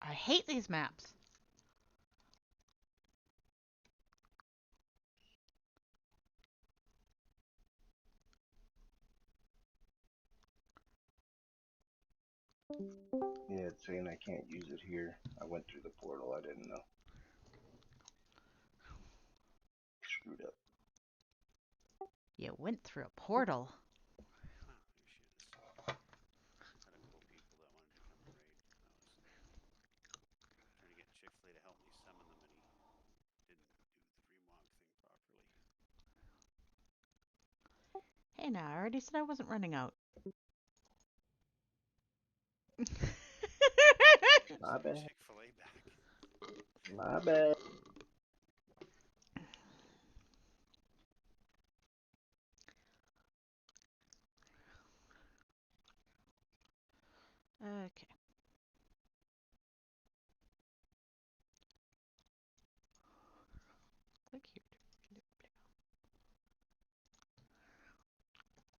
I hate these maps. Yeah, it's saying I can't use it here. I went through the portal. I didn't know. Screwed up. You went through a portal. Ah, there she is. Had a couple people that wanted to come and raid. I was trying to get Chick-fil-A to help me summon them, and he didn't do the remog thing properly. Hey now, I already said I wasn't running out. Where's My my bad. Chick-fil-A back? My bad. Okay. Click here.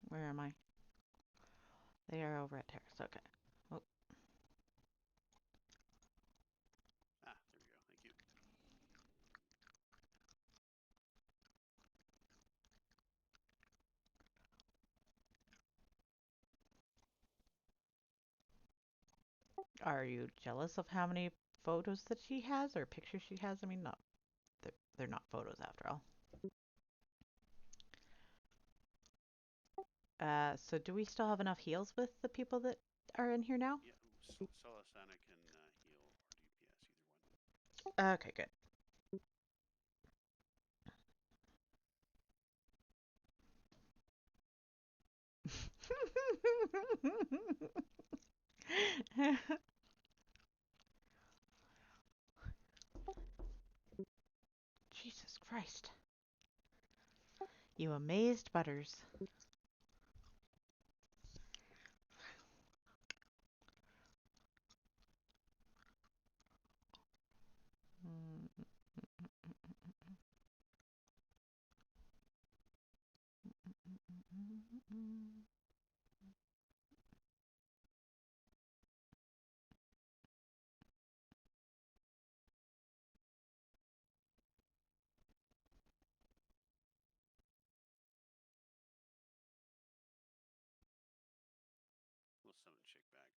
Where am I? They are over at Terrace. Okay. Oh, Ah, there we go. Thank you. are you jealous of how many photos that she has or pictures she has? I mean, not they're not photos after all. So do we still have enough heals with the people that are in here now? Yeah, Solasana can heal or DPS, either one. Okay, good. Jesus Christ. You amazed Butters. We'll summon Chick back.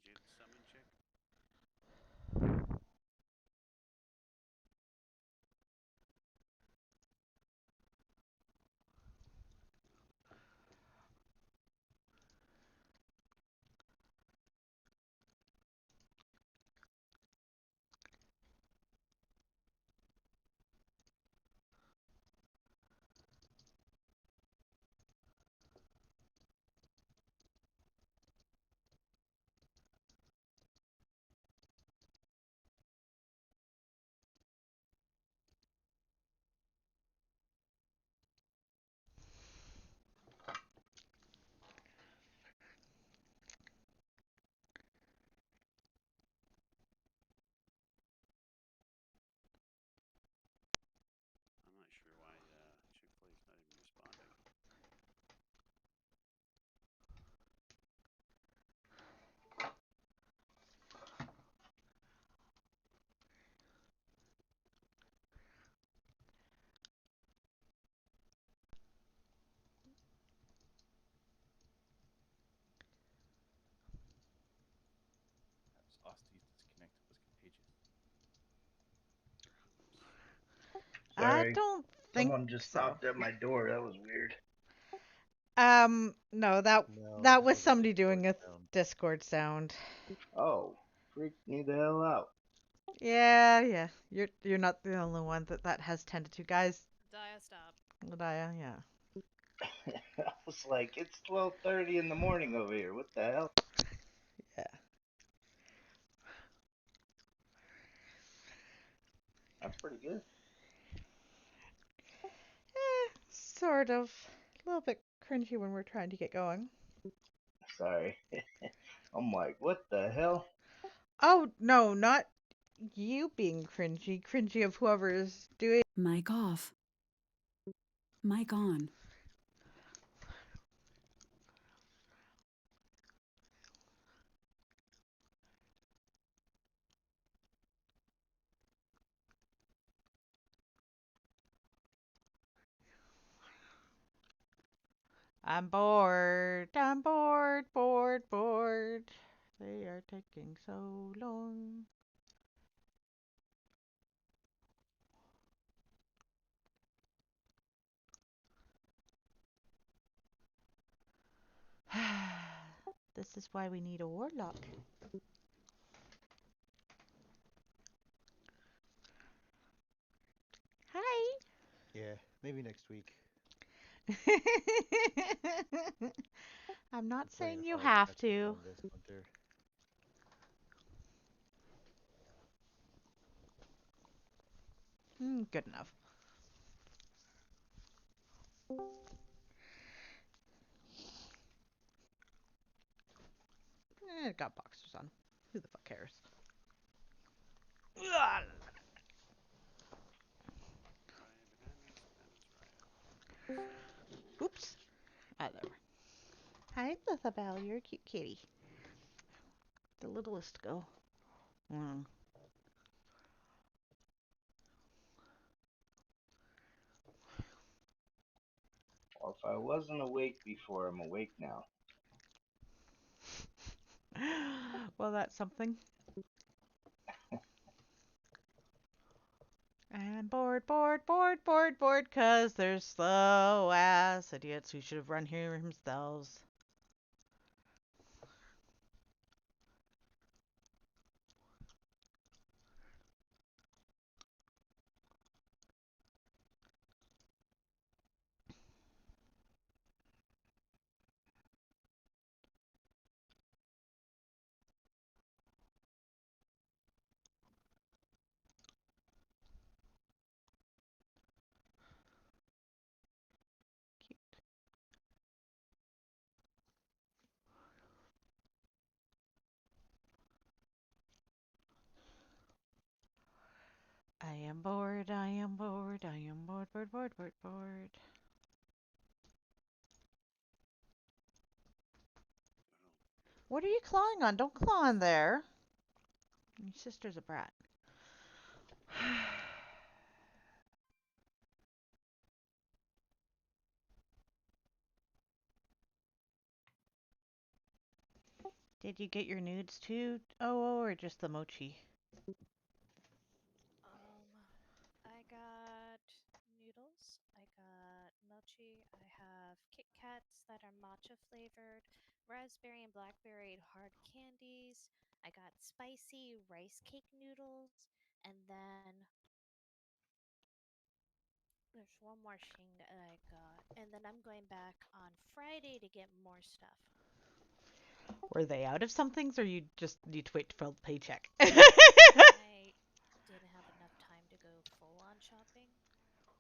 Did you summon Chick? I'm not sure why Chick-fil-A is not even responding. Perhaps Austi's disconnect was contagious. I Sorry. don't think Someone just so. knocked at my door. That was weird. No, that No, that that was was a somebody Discord doing a sound. Discord sound. Oh, freaked me the hell out. Yeah, yeah. You're not the only one that has tended to. Guys, Dia, stop. Ladaya, yeah. I was like, it's 12:30 in the morning over here. What the hell? Yeah. I'm pretty good. Sort of. A little bit cringy when we're trying to get going. Sorry. I'm like, what the hell? Oh, no, not you being cringy, cringy of whoever is doing. Mic off. Mic on. I'm bored. I'm bored, bored, bored. They are taking so long. This is why we need a warlock. Hi. Yeah, maybe next week. I'm not We're playing saying you hard have technical to. on this hunter. Good enough. It got boxers on. Who the fuck cares? Ugh. Rye, bananas, bananas, rye. Oops. Ah, there. Hi, Lithabelle. You're a cute kitty. The littlest go. Mm. Well, if I wasn't awake before, I'm awake now. Well, that's something. And bored, bored, bored, bored, bored, 'cause they're slow ass idiots who should have run here themselves. Cute. I am bored, I am bored, I am bored, bored, bored, bored, bored. What are you clawing on? Don't claw on there. Your sister's a brat. Did you get your nudes too, or just the mochi? Um, I got noodles, I got mochi, I have Kit Kats that are matcha flavored, raspberry and blackberry hard candies, I got spicy rice cake noodles, and then there's one more thing that I got. And then I'm going back on Friday to get more stuff. Were they out of some things, or you just need to wait to fill the paycheck? I didn't have enough time to go full on shopping.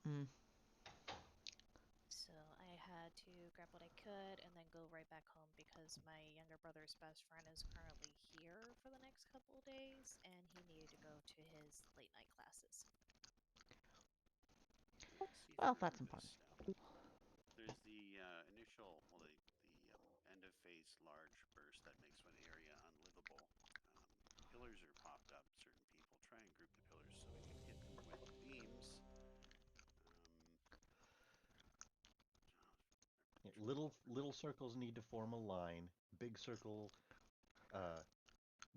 Mm. So I had to grab what I could and then go right back home because my younger brother's best friend is currently here for the next couple of days and he needed to go to his late night classes. See Well, through that's this. important. There's the initial, well, the end of phase large burst that makes one area unlivable. Pillars are popped up. Certain people try and group the pillars so we can hit them with beams. Um, Yeah, little circles need to form a line. Big circle uh,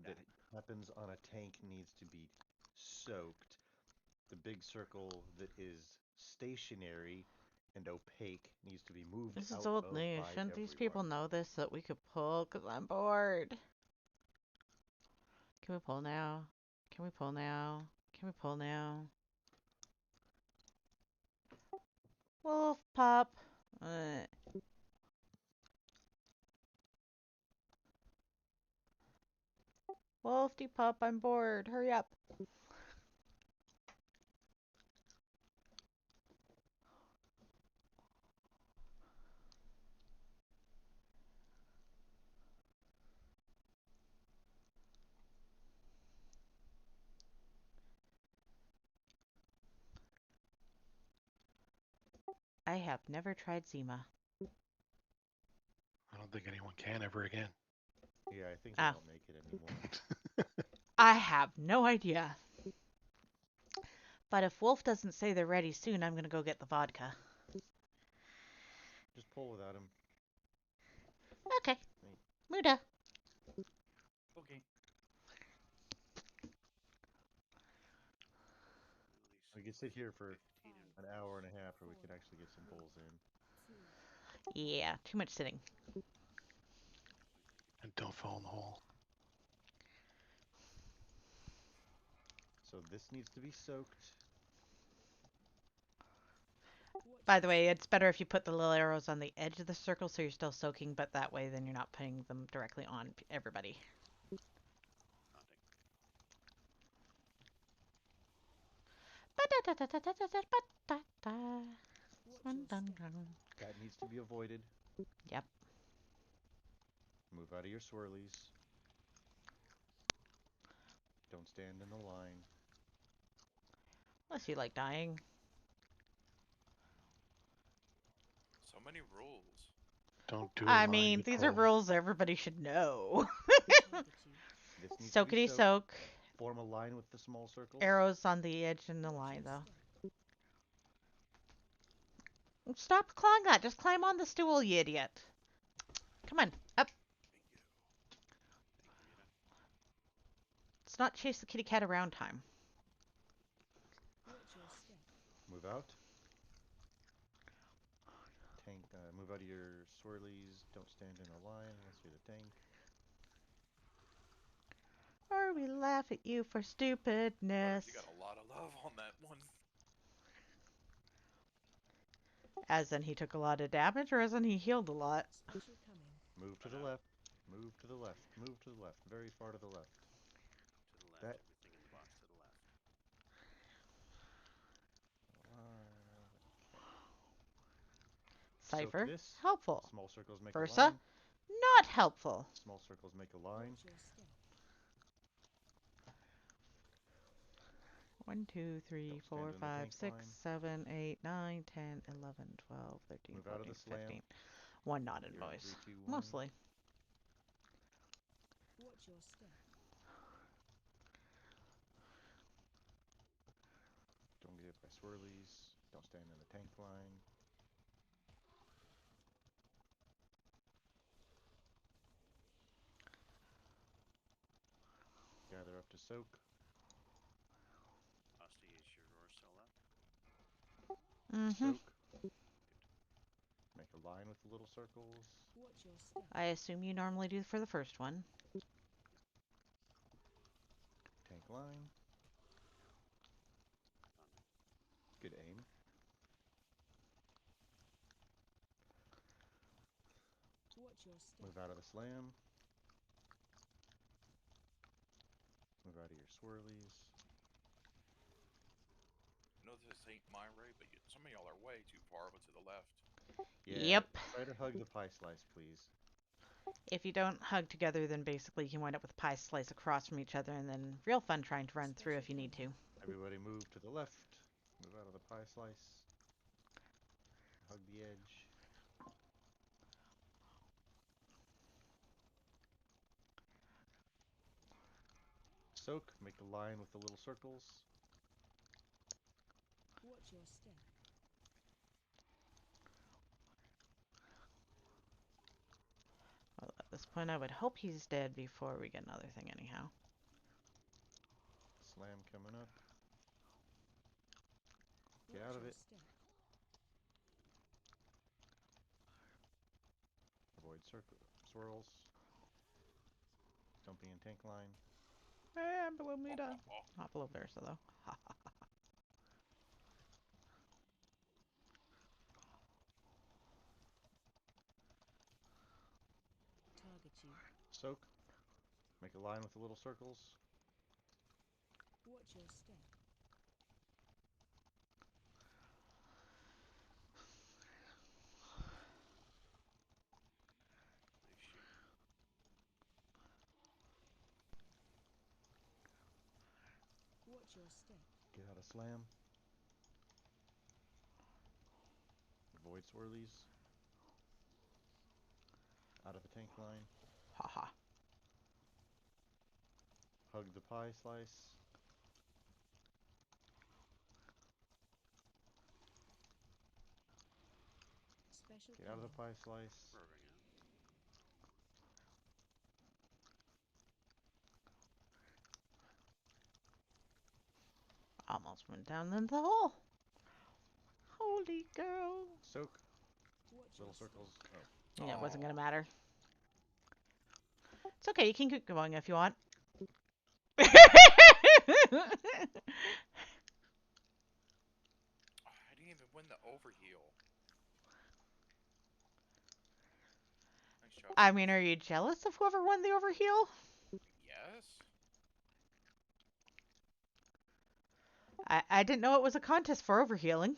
that happens on a tank needs to be soaked. The big circle that is stationary and opaque needs to be moved This is out old of news. by Shouldn't these people everyone. know this so that we could pull? Because I'm bored. Can we pull now? Can we pull now? Can we pull now? Wolf pup. Wolfty pup, I'm bored. Hurry up. I have never tried Zima. I don't think anyone can ever again. Yeah, I think they Ah, don't make it anymore. I have no idea. But if Wolf doesn't say they're ready soon, I'm gonna go get the vodka. Just pull without him. Okay. Right. Muda. Okay. We could sit here for 15 and an hour and a half, or we could actually get some pulls in. Yeah, too much sitting. And don't fall in the hole. So this needs to be soaked. By the way, it's better if you put the little arrows on the edge of the circle so you're still soaking, but that way then you're not putting them directly on everybody. That needs to be avoided. Yep. Move out of your swirlies. Don't stand in the line. Unless you like dying. So many rules. Don't do a I line, mean, you these are troll. rules everybody should know. This needs to be Soakity soaked. soak. Form a line with the small circles. Arrows on the edge and the line, though. Stop clawing that. Just climb on the stool, you idiot. Come on, up. bingo. Thank you, Rita. It's not chase the kitty cat around time. Move out. Tank. Move out of your swirlies. Don't stand in a line unless you're the tank. Or we laugh at you for stupidness. You got a lot of love on that one. As in he took a lot of damage, or as in he healed a lot? Move to the left. Move to the left. Move to the left. Very far to the left. To the left, That- everything in the box to the left. Cipher. Soak this. Helpful. Small circles make a Versa. line. Not helpful. Small circles make a line. 1, 2, 3, Don't 4, stand in the 5, tank 6, line. 7, 8, 9, 10, 11, 12, 13, Move out of 14, the slam. 15. One nodded You're in voice. 3, 2, 1. Mostly. Don't get hit by swirlies. Don't stand in the tank line. Gather up to soak. Asti, is your roar still up? Mm-hmm. Soak. Make a line with the little circles. I assume you normally do for the first one. Tank line. On there. Good aim. Move out of the slam. Move out of your swirlies. I know this ain't my way, but some of y'all are way too far over to the left. Yeah, Yep. try to hug the pie slice, please. If you don't hug together, then basically you wind up with a pie slice across from each other, and then real fun trying to run through if you need to. Everybody move to the left. Move out of the pie slice. Hug the edge. Soak. Make a line with the little circles. Well, at this point, I would hope he's dead before we get another thing anyhow. Slam coming up. Get out of it. Avoid swirls. Don't be in tank line. I'm below Muda. Not below Versa, though. Soak. Make a line with the little circles. Nice shoot. Get out of slam. void swirlies out of the tank line. Haha. Hug the pie slice. Special Get out of the pie slice. Roving in. Almost went down in the hole. Holy girl. Soak. Little circles. Oh. Yeah, it wasn't Aw. gonna matter. It's okay, you can keep going if you want. I didn't even win the overheal. Nice job. I mean, are you jealous of whoever won the overheal? Yes. I didn't know it was a contest for overhealing.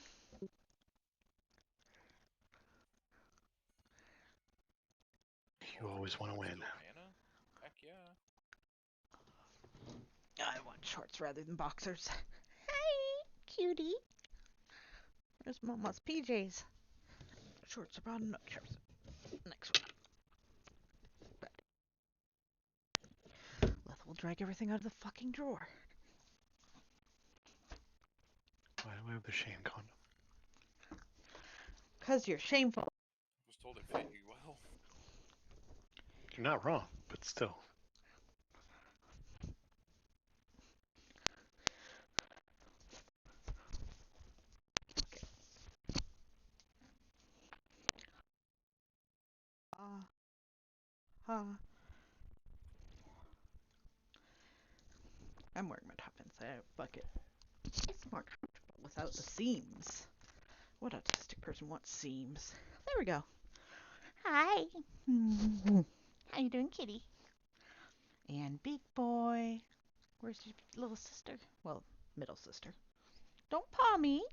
You always want to win. Mana? Heck yeah. I want shorts rather than boxers. Hi, cutie. There's Mama's PJs. Shorts are brought enough. Next one. Leth will drag everything out of the fucking drawer. Why do I have the shame condom? 'Cause you're shameful. I was told it fit you well. You're not wrong, but still. I'm wearing my top inside bucket. It's more comfortable without the seams. What autistic person wants seams? There we go. Hi. How you doing, kitty? And big boy. Where's your little sister? Well, middle sister. Don't paw me.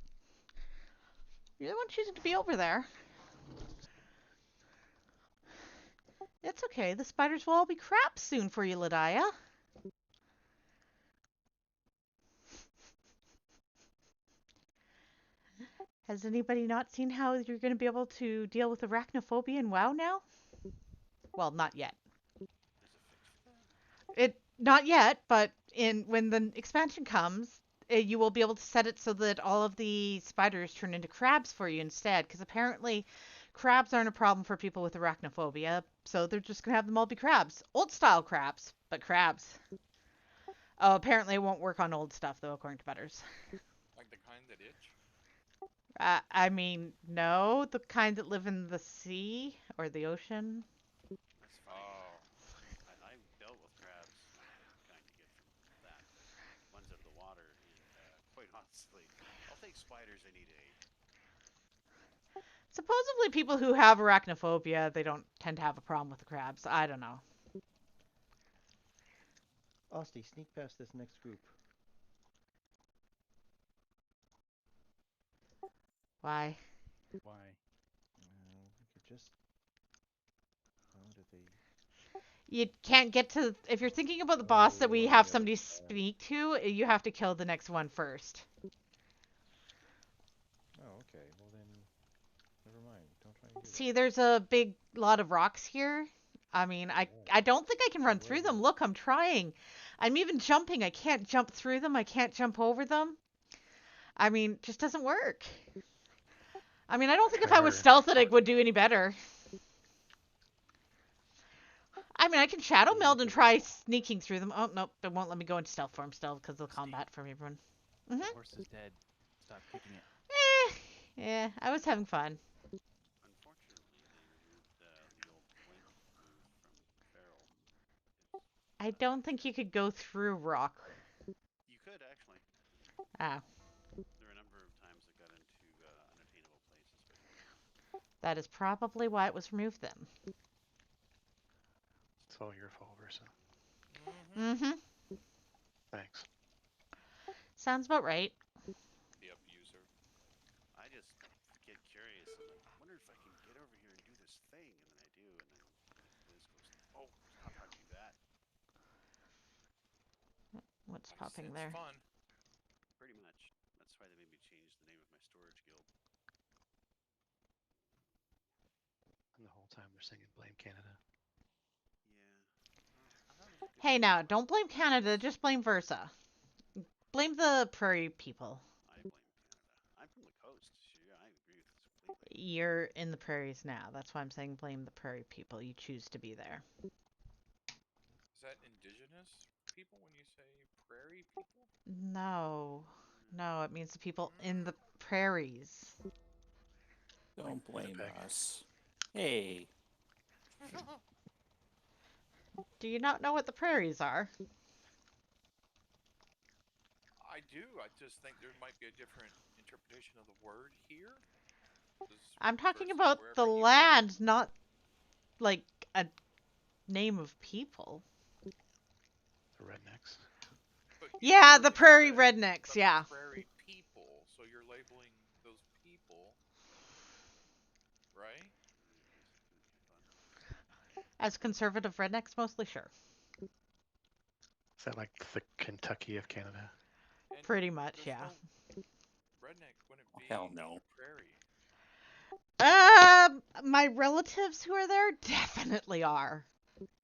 You're the one choosing to be over there. It's okay. The spiders will all be crabs soon for you, Lydia. Has anybody not seen how you're going to be able to deal with arachnophobia in WoW now? Well, not yet. There's a fix for that? Not yet, but when the expansion comes, you will be able to set it so that all of the spiders turn into crabs for you instead. Because apparently, crabs aren't a problem for people with arachnophobia, so they're just gonna have them all be crabs, old style crabs, but crabs. Oh, apparently it won't work on old stuff though, according to Butters. Like the kind that itch? I mean, no, the kind that live in the sea or the ocean. That's funny. Oh. I've dealt with crabs, not the kind you get from that, but ones out of the water, and quite honestly, I'll take spiders any day. Supposedly, people who have arachnophobia, they don't tend to have a problem with the crabs. I don't know. Osty, sneak past this next group. Why? Why? We could just. How do they? You can't get to. If you're thinking about the boss that we on have the other somebody side. speak to, you have to kill the next one first. Oh, okay. Well then, never mind. Don't try and do See, there's a big lot of rocks here. I mean, I don't think I can run through them. Look, I'm trying. I'm even jumping. I can't jump through them. I can't jump over them. I mean, it just doesn't work. I mean, I don't think if Try I was harder. stealth it would do any better. I mean, I can shadow meld and try sneaking through them. Oh, nope, they won't let me go into stealth form still because of the combat from everyone. The horse is dead. Stop kicking it. Yeah, I was having fun. Unfortunately, they removed the old blink move from Feral. I don't think you could go through rock. You could actually. Ah, There were a number of times I got into unattainable places, but you could. that is probably why it was removed then. It's all your fault, Versa. Mm-hmm. Thanks. Sounds about right. The abuser. I just get curious. I'm like, I wonder if I can get over here and do this thing, and then I do, and then Liz goes, "Oh, stop! How'd you do that?" What's It's popping there? fun. Pretty much. That's why they made me change the name of my storage guild. time they're singing "Blame Canada." Yeah. Well, I thought it was a good Hey, now, song. don't blame Canada, just blame Versa. Blame the prairie people. I blame Canada. I'm from the coast. Sure, I agree with this completely. You're in the prairies now. That's why I'm saying blame the prairie people. You choose to be there. Is that indigenous people when you say prairie people? No. No, it means the people in Mm. the prairies. Don't blame Winnipeg. us. Hey, Do you not know what the prairies are? I do. I just think there might be a different interpretation of the word here I'm talking versus about wherever the you are. land, not like a name of people. The rednecks. But you Yeah, the literally prairie said rednecks, the yeah. prairie people, so you're labeling those people, right? This is gonna be fun. As conservative rednecks, mostly sure. Is that like the Kentucky of Canada? And Pretty much, there's yeah. no redneck wouldn't hell be in no. a prairie. My relatives who are there definitely are.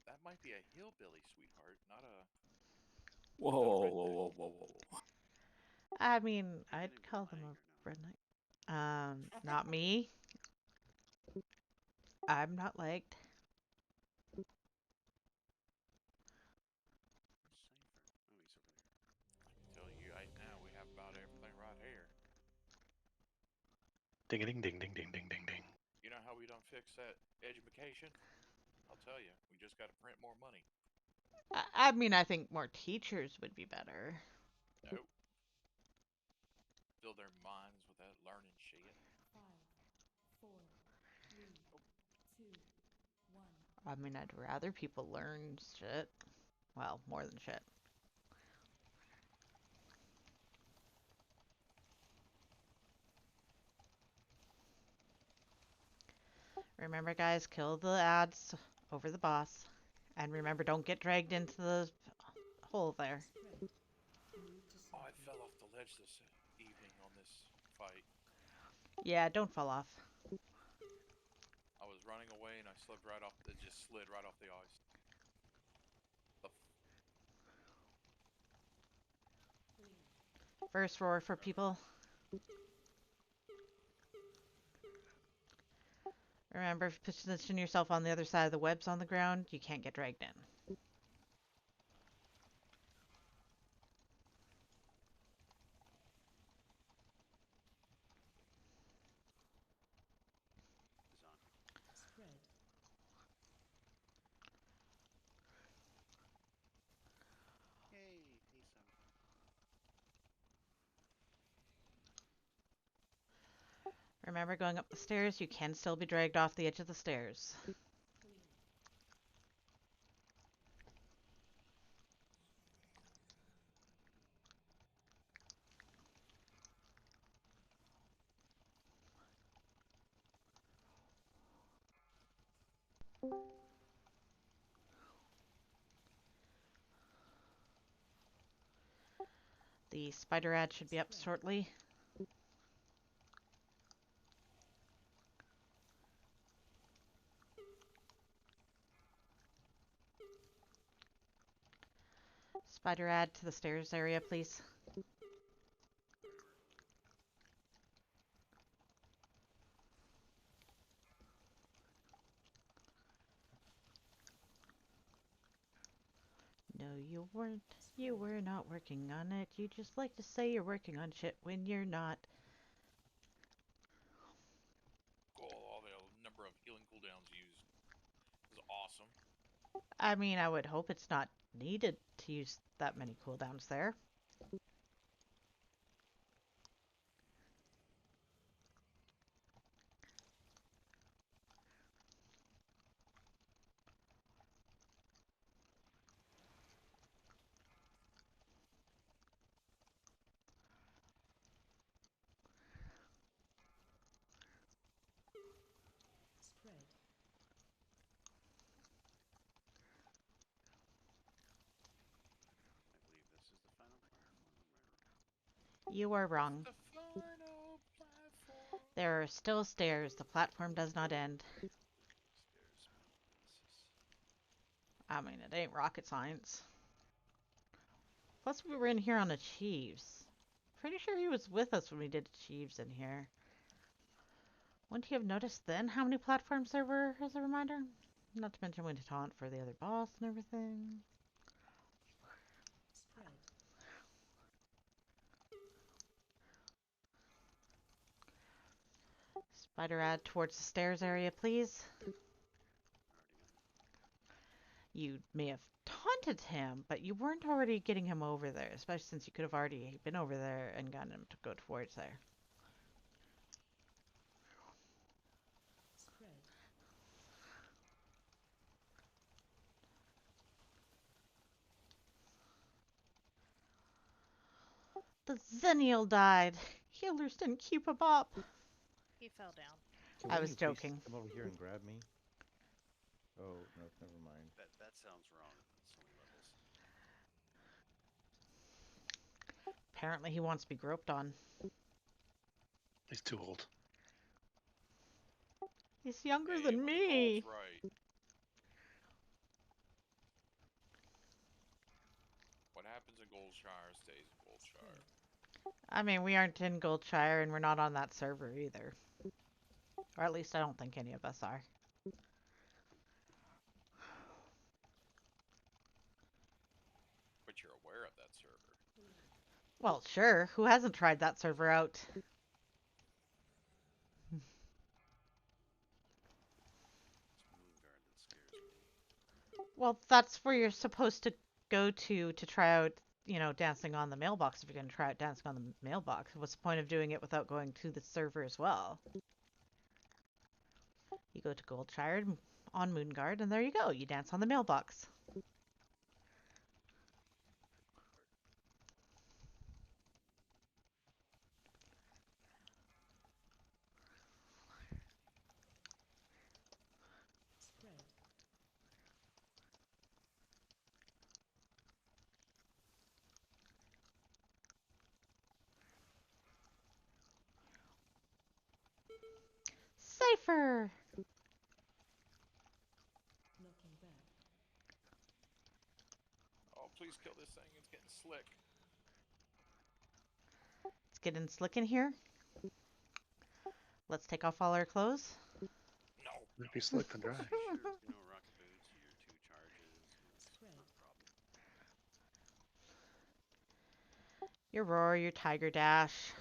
That might be a hillbilly, sweetheart, not a Whoa, not a whoa, whoa, redneck. whoa, whoa, whoa. I mean, Are you I'd gonna be call them lying or a no? redneck. Not me. I'm not liked. Where's Cypher? Oh, he's over there. I can tell you right now, we have about everything right here. Ding a ding ding ding ding ding ding ding. You know how we don't fix that education? I'll tell you, we just got to print more money. I mean, I think more teachers would be better. Nope. Fill their minds with that learning shit. 5, 4, 3, Oh, 2, 1. I mean, I'd rather people learn shit. Well, more than shit. Remember, guys, kill the ads over the boss. And remember, don't get dragged into the hole there. Spread. Move to oh, I circle. fell off the ledge this evening on this fight. Yeah, don't fall off. I was running away and I slipped right off. It just slid right off the ice. The Clear. First roar for people. Remember, if you position yourself on the other side of the webs on the ground, you can't get dragged in. Is on. Spread. Yay, ASO. Remember, going up the stairs, you can still be dragged off the edge of the stairs. Clear. The spider ad should be up shortly. Spider ad to the stairs area, please. No, you weren't. You were not working on it. You just like to say you're working on shit when you're not. goal, all the number of healing cooldowns used is awesome. I mean, I would hope it's not needed to use that many cooldowns there. Spread. I believe this is the final platform. You are This is wrong. the final platform. There are still stairs. The platform does not end. Stairs. I mean, it ain't rocket science. Plus, we were in here on Achieves. Pretty sure he was with us when we did Achieves in here. Wouldn't he have noticed then how many platforms there were, as a reminder? Not to mention when to taunt for the other boss and everything. Spread. Spider ad towards the stairs area, please. Already on it. You may have taunted him, but you weren't already getting him over there, especially since you could have already been over there and gotten him to go towards there. Spread. The Zennial died. Healers didn't keep him up. He fell down. Can I one was of you priests joking. come over here and grab me? Oh, no, never mind. That sounds wrong on so many levels. Apparently he wants to be groped on. He's too old. He's younger Hey, than when the me. gold's right. What happens in Goldshire stays in Goldshire. I mean, we aren't in Goldshire and we're not on that server either. Or at least I don't think any of us are. But you're aware of that server. Well, sure. Who hasn't tried that server out? It's Moonguard that scares me. Well, that's where you're supposed to go to try out, dancing on the mailbox if you're going to try out dancing on the mailbox. What's the point of doing it without going to the server as well? You go to Goldshire on Moonguard, and there you go. You dance on the mailbox. Spread. Safer! Knocking back. Oh, please kill this thing. It's getting slick. It's getting slick in here. Let's take off all our clothes. No. It'd be slick and dry. Sure, rocket boots, your 2 charges. That's Spread. not a problem. Your roar, your tiger dash.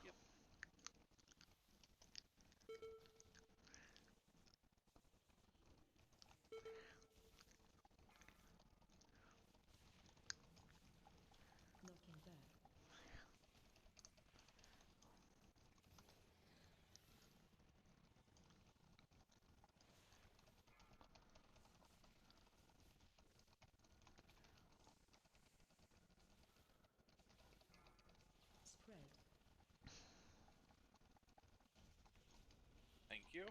Yep. Knocking back. Spread. Thank you.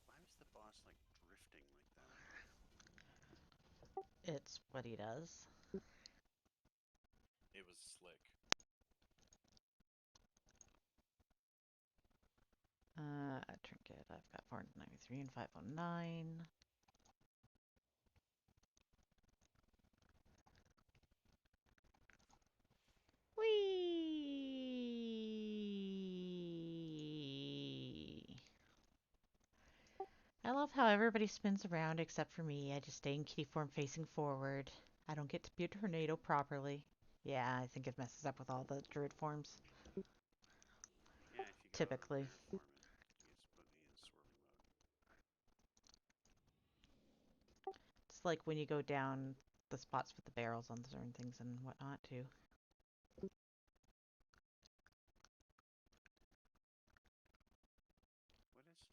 Why was the boss like drifting like that? It's what he does. It was slick. A trinket. I've got 493 and 509. Whee! I love how everybody spins around except for me. I just stay in kitty form facing forward. I don't get to be a tornado properly. Yeah, I think it messes up with all the druid forms. Yeah, if you go Typically. druid form, it gets put me in swirling mode. It's like when you go down the spots with the barrels on certain things and whatnot too. What is an antique bullion?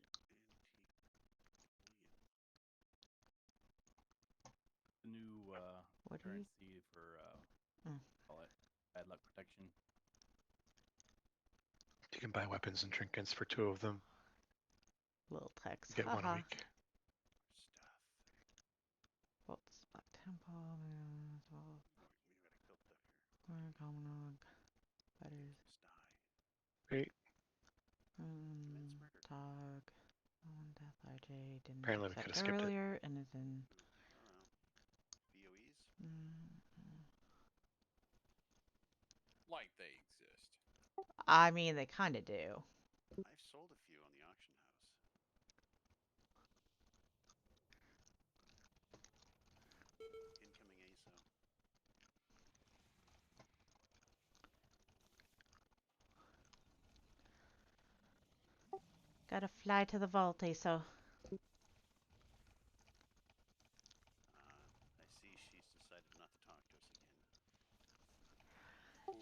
The new What do you? currency for Mm. call it bad luck protection. You can buy weapons and trinkets for 2 of them. Little text. Get 1 a Haha. week. Stuff. Bolts, Black Temple, We gotta kill stuff here. Common Butters, Just die. Great. Commence murder. Tog, Death RJ didn't Apparently we accept could have skipped it. earlier and is in. Oh well. like they exist. I mean, they kind of do. I've sold a few on the auction house. Incoming ASO. Gotta fly to the vault, so. I see she's decided not to talk to us again.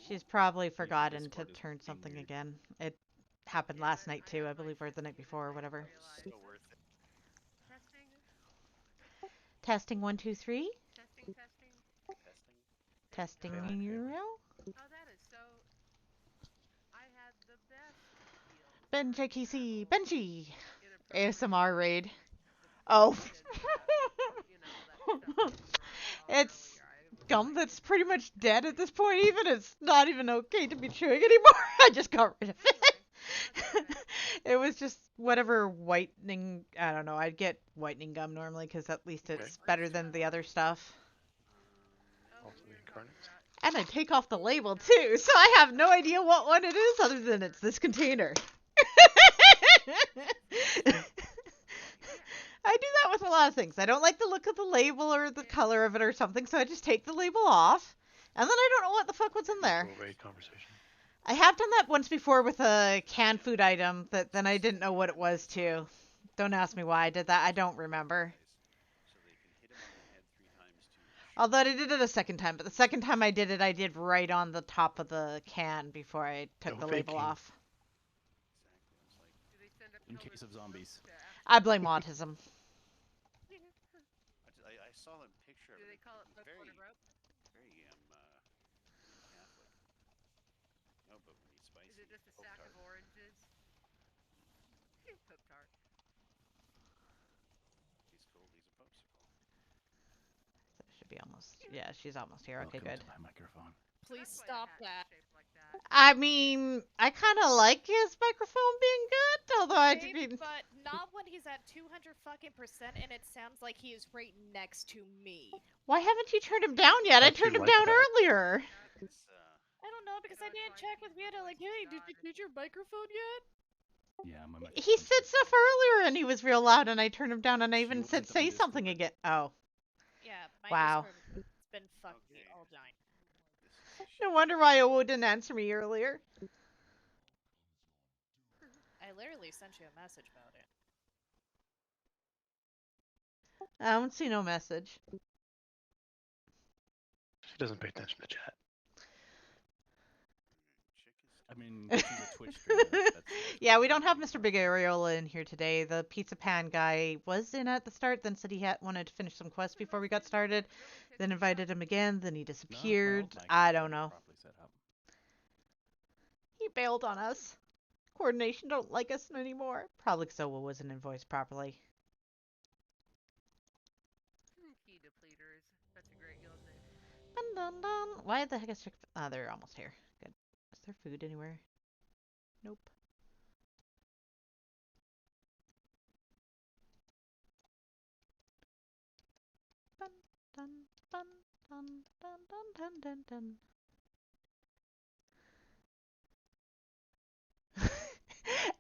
She's probably Usually forgotten to Discord is turn fucking something weird. again. It happened last night too, I believe, or the night before, or whatever. So worth it. Testing, Testing 1, 2, 3. testing, testing. Testing. Testing God. Failing, failing. you. Oh, that is so. I had the best deals. Benji for KC. travel, Benji. inappropriate ASMR raid. defeated, Oh. you know, that stuff that we were on It's earlier. I was gum like, that's pretty much dead at this point, even. It's not even okay to be chewing anymore. I just got rid of it. Anyway, that's It was just whatever whitening. I don't know. I'd get whitening gum normally because at least it's Okay. better than the other stuff. oh, Also we the were talking incarnates. about And I take off the label too, so I have no idea what one it is other than it's this container. I do that with a lot of things. I don't like the look of the label or the color of it or something, so I just take the label off, and then I don't know what the fuck was in there. Full raid conversation. I have done that once before with a canned food item that then I didn't know what it was too. Don't ask me why I did that. I don't remember. So they can hit him on the head 3 times to Although I did it a second time, but the second time I did right on the top of the can before I took No the label faking. off. exactly. I was like, do they send up In Hilda's case of zombies. group to ask I blame autism. I saw the picture of Do it. they call it was hook very, on a rope? very Catholic. No, but when he's spicy. Is it just a Poke sack tart. of oranges? Poke tart. He's cool. He's a popsicle. Should be almost. Yeah, she's almost here. Okay, Welcome good. to my microphone. Please That's why the stop hat's that. shaped like that. I mean, I kind of like his microphone being good, although I Okay, mean, but not when he's at 200 fucking percent and it sounds like he is right next to me. why haven't you turned him down yet? I How'd you turned him like down that? earlier. It's I don't know because I didn't check with Vita. Like, hey, did you get your microphone yet? Yeah, my He microphone's said good. stuff earlier and he was real loud, and I turned him down, and I She even wasn't said on say something Discord. again. Oh, Yeah, my Wow. Discord has been fucked me Okay. all night. This is a shit no wonder show. why Owo didn't answer me earlier. I literally sent you a message about it. I don't see no message. She doesn't pay attention to chat. Chick is I mean, she's a Twitch streamer. That's Yeah, what we don't have she's Mr. Big Areola in here today. The pizza pan guy was in at the start, then said he wanted to finish some quests before we got started. Then invited him again, then he No, it's my disappeared. old mic. I It's don't know. properly set up. He bailed on us. Coordination don't like us anymore. Probably because Owo wasn't invoiced properly. Key depleters. That's a great guild name. Dun, dun, dun. Why the heck is Chick? Oh, they're almost here. Good. Is there food anywhere? Nope. Dun, dun, dun, dun, dun, dun, dun, dun, dun.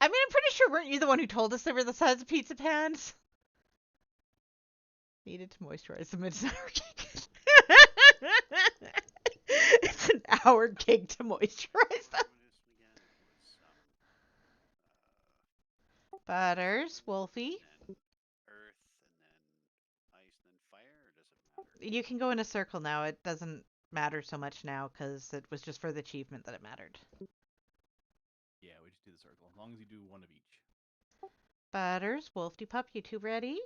I mean, I'm pretty sure weren't you the one who told us they were the size of pizza pans? Needed to moisturize them. It's an hour cake. It's an hour cake to moisturize them. What was again? It was Butters, Wolfie. and then earth, and then ice, and then fire. Or does it matter? You can go in a circle now. It doesn't matter so much now because it was just for the achievement that it mattered. Yeah, we just do the circle. As long as you do one of each. Butters, Wolfie Pup, you two ready?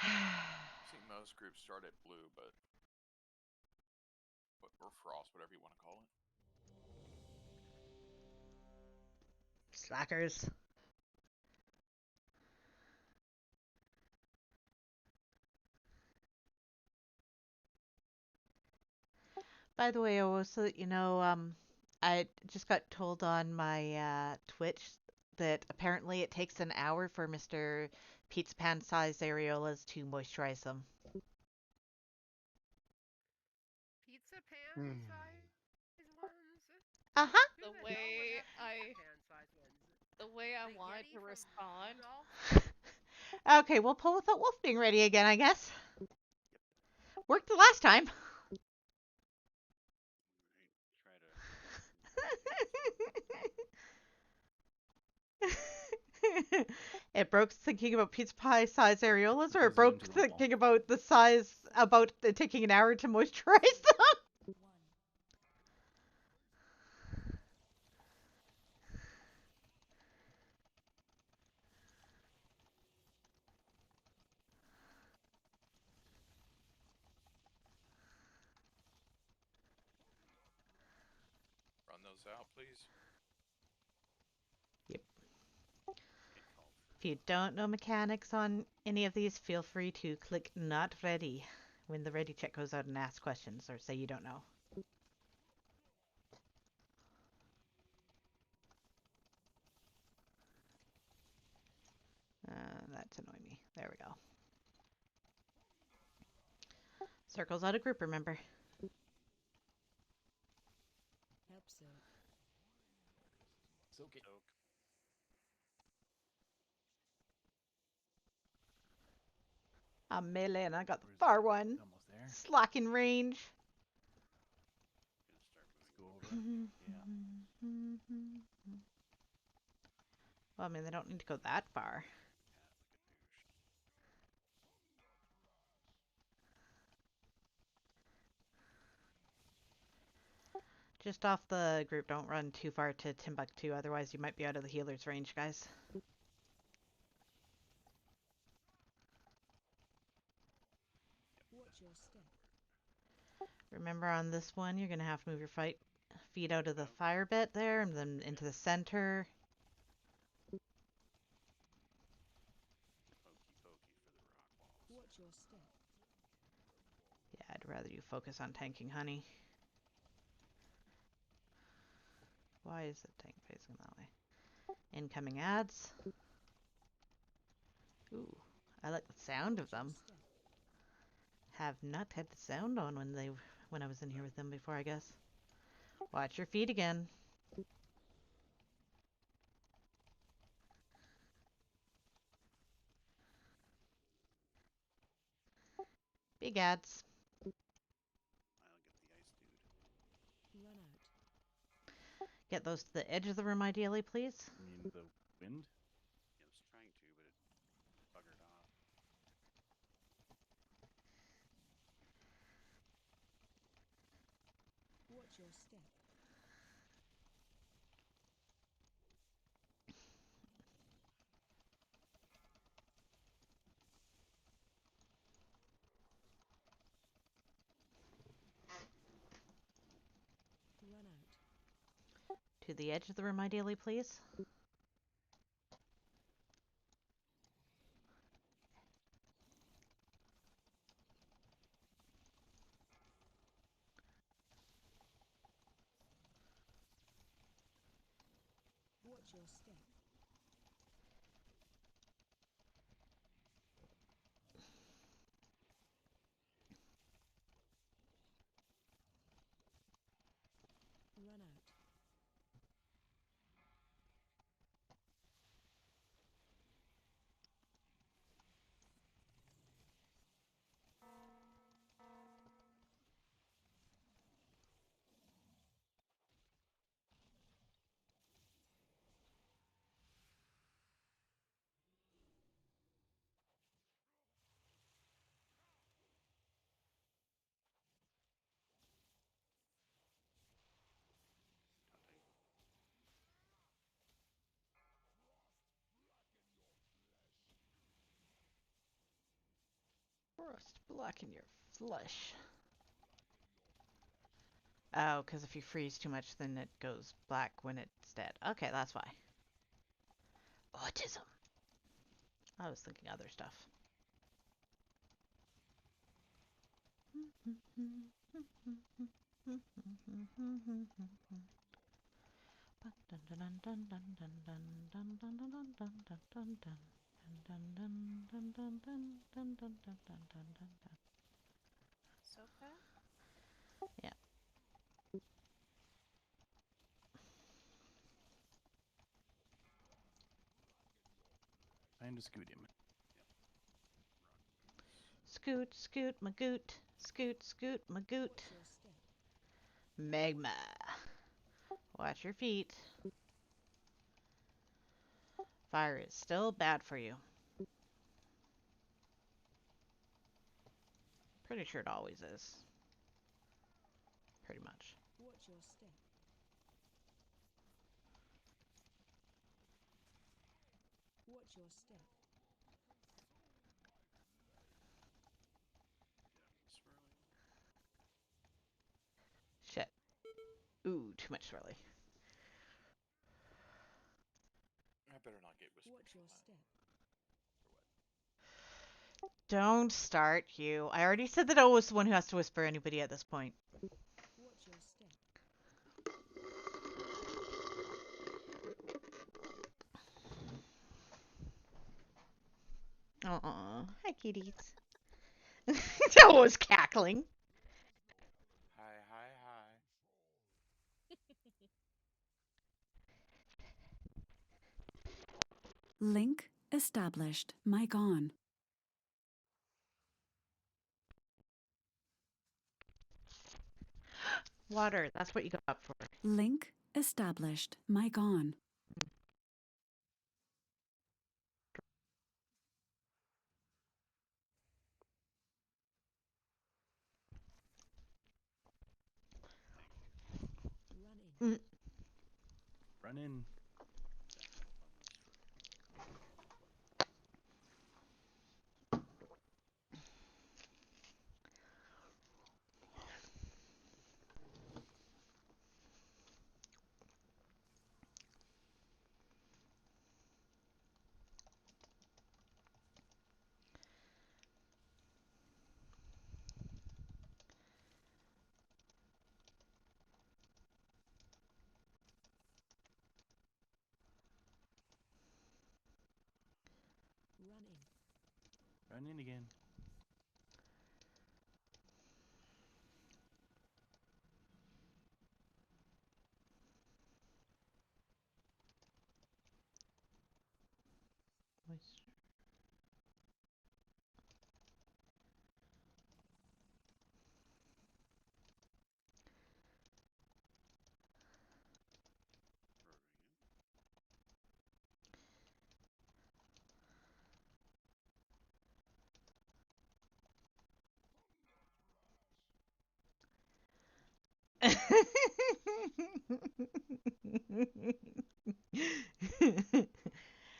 I think most groups start at blue, but or frost, whatever you want to call it. Slackers. By the way, so that you know, I just got told on my Twitch that apparently it takes an hour for Mr. Pizza Pan size areolas to moisturize them. pan-sized ones. Uh-huh. Who The the hell would way have I pan-sized ones? the way I The wanted Yeti to from respond. Rudolph? Okay, we'll pull without Wolf being ready again, I guess. Worked the last time. Right. Try to. It broke thinking about pizza pie size areolas, or it Zoom broke into the wall. thinking about the size, about taking an hour to moisturize them. Run those out, please. Yep. It called for. If you don't know mechanics on any of these, feel free to click not ready when the ready check goes out and ask questions, or say you don't know. That's annoying me. There we go. Circle's out of group, remember. Help soak. Soak it. Soak. I'm melee and I got the Where's far it? one. Almost there. Slack in range. Gonna start Let's moving. go over. Yeah. Well, I mean, they don't need to go that far. Just off the group, don't run too far to Timbuktu, otherwise you might be out of the healer's range, guys. Watch your step. Remember on this one, you're going to have to move your feet out of the fire bit there, and then into the center. Pokey pokey for the rock walls. Watch your step. Yeah, I'd rather you focus on tanking honey. Why is the tank facing that way? Incoming ads. Ooh, I like the sound of them. Step. Have not had the sound on when I was in here with them before, I guess. Watch your feet again. Big ads. I'll get the ice dude. Run out. Get those to the edge of the room ideally, please. You mean the wind? Yeah, I was trying to, but it buggered off. Watch your step. Run out. To the edge of the room ideally, please. Watch your step. Run out. Taunting. Frost black in your flesh. Oh, because if you freeze too much, then it goes black when it's dead. Okay, that's why. Autism. I was thinking other stuff. Soak that? Yeah. Time to scoot him. Scoot, scoot, my goot. Scoot, scoot, my goot. Watch your step. Magma. Watch your feet. Fire is still bad for you. Pretty sure it always is. Pretty much. Watch your step. Watch your step. Swirling. Shit. Ooh, too much swirly. I better not get whispered Watch from your that. step. Or what? Don't start, Hugh. I already said that I was the one who has to whisper anybody at this point. Watch your step. Aw, hi kitties. That was cackling. Hi, hi, hi. Link established. Mic on. Water, that's what you got up for. Link established. Mic on. Run in. Run in. Run in. Run in again.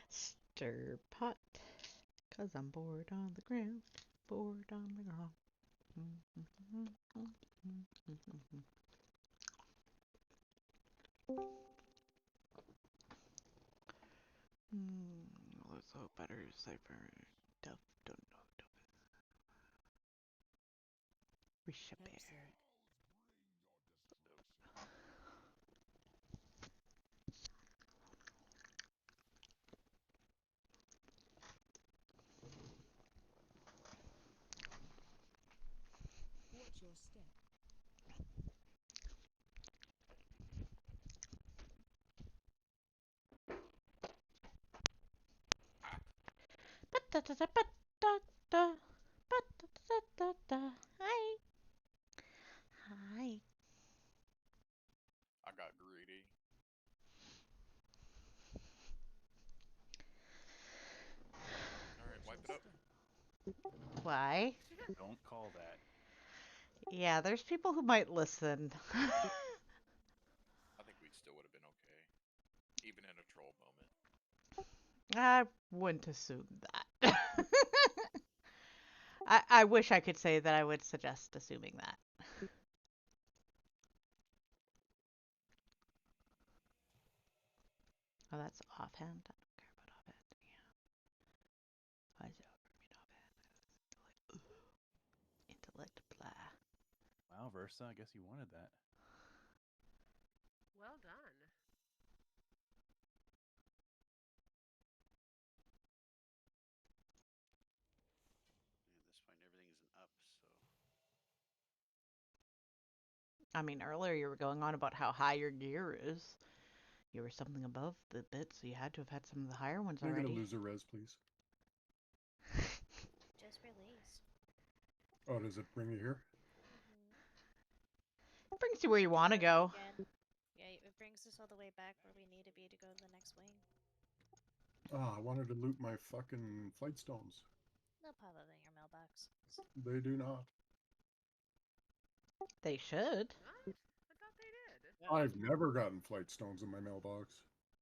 Stir pot. 'Cause I'm bored on the ground. Bored on the ground. Let's hope better cipher. Duff, don't know. Risha Help, Bear. sir. Watch your step. Hi. Hi. I got greedy. Alright, Watch wipe your it up. step. Why? Don't call that. Yeah, there's people who might listen. I think we still would have been okay. Even in a troll moment. I wouldn't assume that. I wish I could say that I would suggest assuming that. Oh, that's offhand. I don't care about offhand. Yeah. Why is it over me offhand? Intellect blah. Wow, Versa, I guess you wanted that. Well done. At this point, everything's an up, so I mean, earlier you were going on about how high your gear is. You were something above the bit, so you had to have had some of the higher ones You're already. gonna lose a res, please. Oh, does it bring you here? It brings you where you want to Does it go. again. Yeah, it brings us all the way back where we need to be to go to the next wing. Ah, I wanted to loot my fucking flight stones. They'll pop up in your mailbox. They do not. They should. What? I thought they did. I've never gotten flight stones in my mailbox.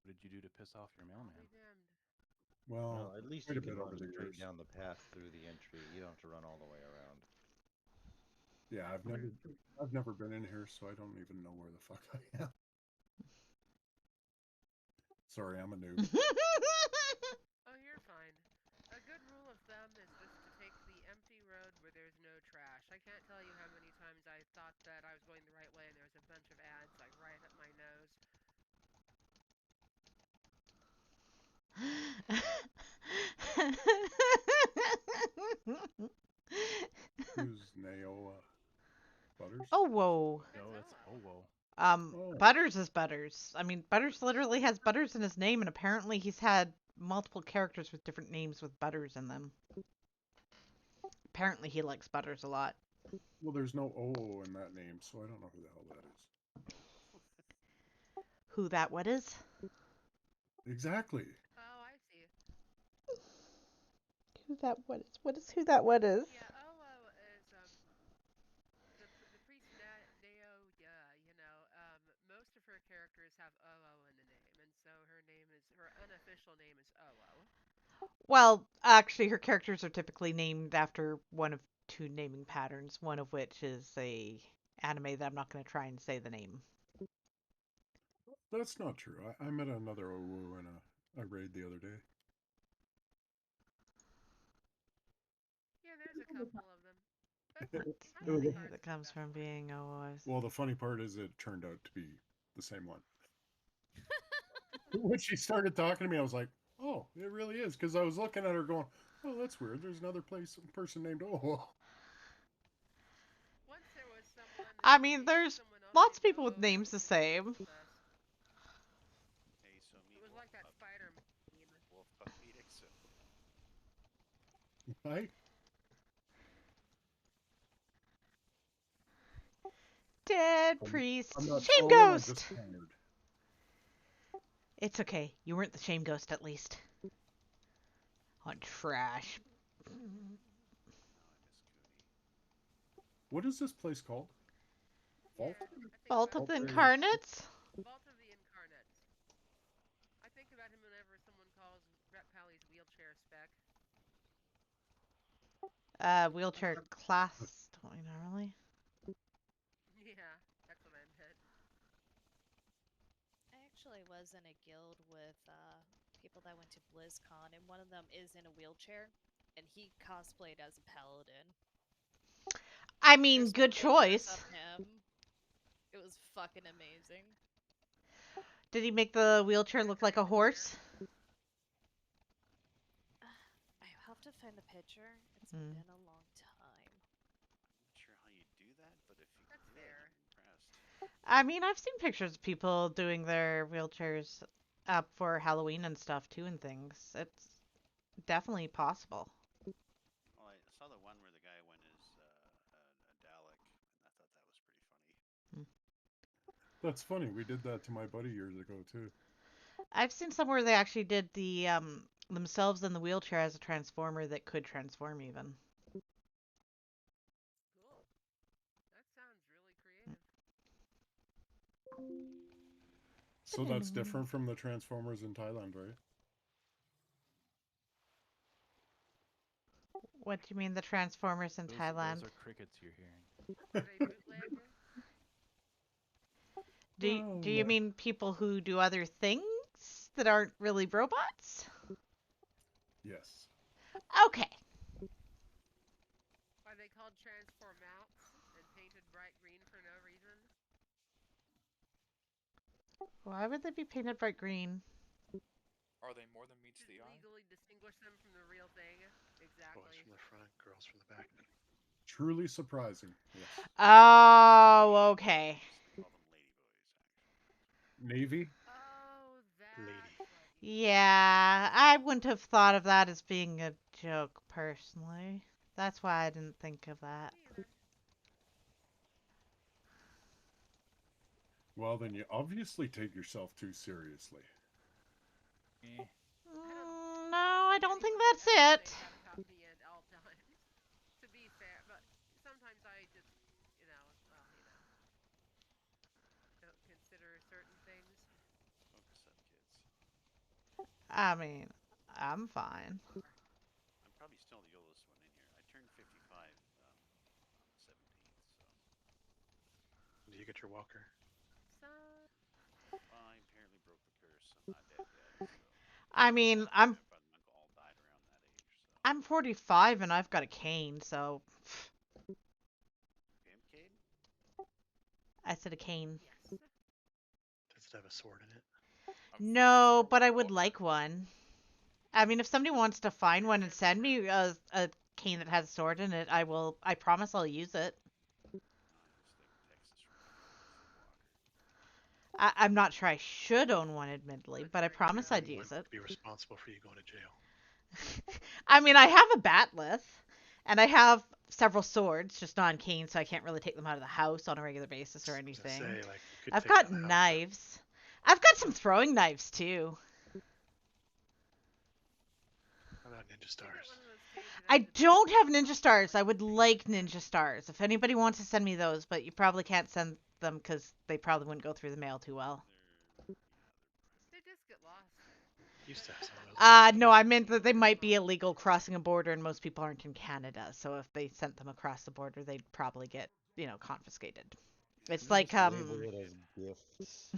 What did you do to piss off your I'll mailman? be damned. Well, Well, at least quite you a can bit over run the straight years. down the path through the entry. You don't have to run all the way around. Yeah, I've never been in here, so I don't even know where the fuck I am. Sorry, I'm a noob. Oh, you're fine. A good rule of thumb is just to take the empty road where there's no trash. I can't tell you how many times I thought that I was going the right way and there was a bunch of ads like right up my nose. Who's Naoa? Butters? Oh, whoa. No, that's whoa. Oh, Butters is Butters. I mean, Butters literally has Butters in his name, and apparently he's had multiple characters with different names with Butters in them. Apparently he likes Butters a lot. well, there's no O in that name, so I don't know who the hell that is. Who that what is? Exactly. Oh, I see. Who that what is? What is who that what is? Yeah, Olo is the priest Neo. Yeah, most of her characters have Oo in the name, and so her unofficial name is Oo. Well, actually, her characters are typically named after one of two naming patterns, one of which is a anime that I'm not going to try and say the name. That's not true. I met another Owu in a raid the other day. Yeah, there's a couple of them. But That's I really think who ours that is the comes best from one. being OOs. Well, the funny part is it turned out to be the same one. When she started talking to me, I was like, "Oh, it really is." Because I was looking at her, going, "Oh, that's weird. There's another person named Owo." Once there was someone I mean, named there's someone else lots of named people with Oo that names was the in the raid same. with us. Hey, so It meet was Wolf like that Pup. spider meme. Wolf Pup meeting. So Right? Dead I'm priest. not Shame trolling. I'm just ghost. tired. It's okay. You weren't the shame ghost at least. On trash. no, I miss Cooney. What is this place called? Vault? Yeah, I think Vault about of him the whenever Incarnates? Vault of the Incarnates. I think about him whenever someone calls Rep Pally's wheelchair spec. Wheelchair class, don't we normally? Yeah, that's what I meant. I actually was in a guild with people that went to BlizzCon, and one of them is in a wheelchair, and he cosplayed as a paladin. I mean, There's good pictures choice. of him. It was fucking amazing. Did he make the wheelchair look like a horse? I have to find the picture. It's Hmm. been a long time. I'm not sure how you do that, but if you That's do it, fair. I'm impressed. I mean, I've seen pictures of people doing their wheelchairs up for Halloween and stuff too and things. It's definitely possible. Well, I saw the one where the guy went as a Dalek, and I thought that was pretty funny. That's funny. We did that to my buddy years ago too. I've seen somewhere they actually did the themselves in the wheelchair as a transformer that could transform even. Cool. That sounds really creative. So that's different from the Transformers in Thailand, right? What do you mean the Transformers in Thailand? Those are crickets you're hearing. Are they bootlegged? Do you mean people who do other things that aren't really robots? Yes. Okay. Are they called Transformats and painted bright green for no reason? Why would they be painted bright green? Are they more than meets To the eye? legally distinguish them from the real thing. Exactly. Boys from the front, girls from the back. Truly surprising. Yes. Oh, okay. Just call them ladyboys, actually. Navy? Oh, that's Lady. what you Yeah, I wouldn't have thought of that as being a joke personally. That's why I didn't think of that. Me either. Well, then you obviously take yourself too seriously. Eh. No, I don't think Anyone that's would ever it. say that about me at all times. To be fair, but sometimes I just, don't consider certain things. Focus up, kids. I mean, I'm fine. I'm probably still the oldest one in here. I turned 55 on the 17th, so. Do you get your walker? Son. Well, I apparently broke the curse. I'm not dead yet, so. I mean, My I'm grandpa and uncle all died around that age, so. I'm 45 and I've got a cane, so Pimpcade? I said a cane. Yes. Does it have a sword in it? I'm No, 44 but with I a would walker. like one. I mean, if somebody wants to find one and send me a cane that has a sword in it, I will. I promise I'll use it. No, I just live in Texas right now. I can afford a walker. I'm not sure I should own one, admittedly, That's but I very promise true. I'd Anyone use it. would be responsible for you going to jail. I mean, I have a batleth, and I have several swords, just not on canes, so I can't really take them out of the house on a regular basis or I was gonna anything. say, like, you could I've take it out got of the house, but knives. I've got some throwing knives too. how about ninja You get stars? one of those canes that I has a don't have big ninja top stars. I like would a big like head. ninja stars. If anybody wants to send me those, but you probably can't send them because they probably wouldn't go through the mail too well. They just get lost. Used to have some of those. When I was a No, kid. I meant that they might be illegal crossing a border, and most people aren't in Canada. So if they sent them across the border, they'd probably get, confiscated. It's You like just label it as gifts.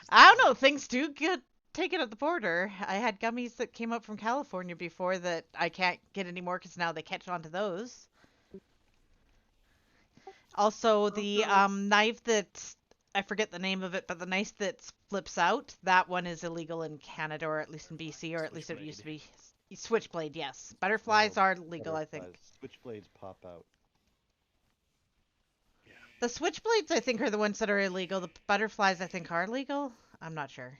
I don't know, things do get taken at the border. I had gummies that came up from California before that I can't get anymore because now they catch on to those. Also, the Also, knife that I forget the name of it, but the knife that flips out, that one is illegal in Canada, or at least in BC, or at least it used to be. Switchblade, yes. Butterflies No, are legal, I think. Switchblades pop out. Yeah. The switchblades, I think, are the ones that are illegal. The butterflies, I think, are legal. I'm not sure.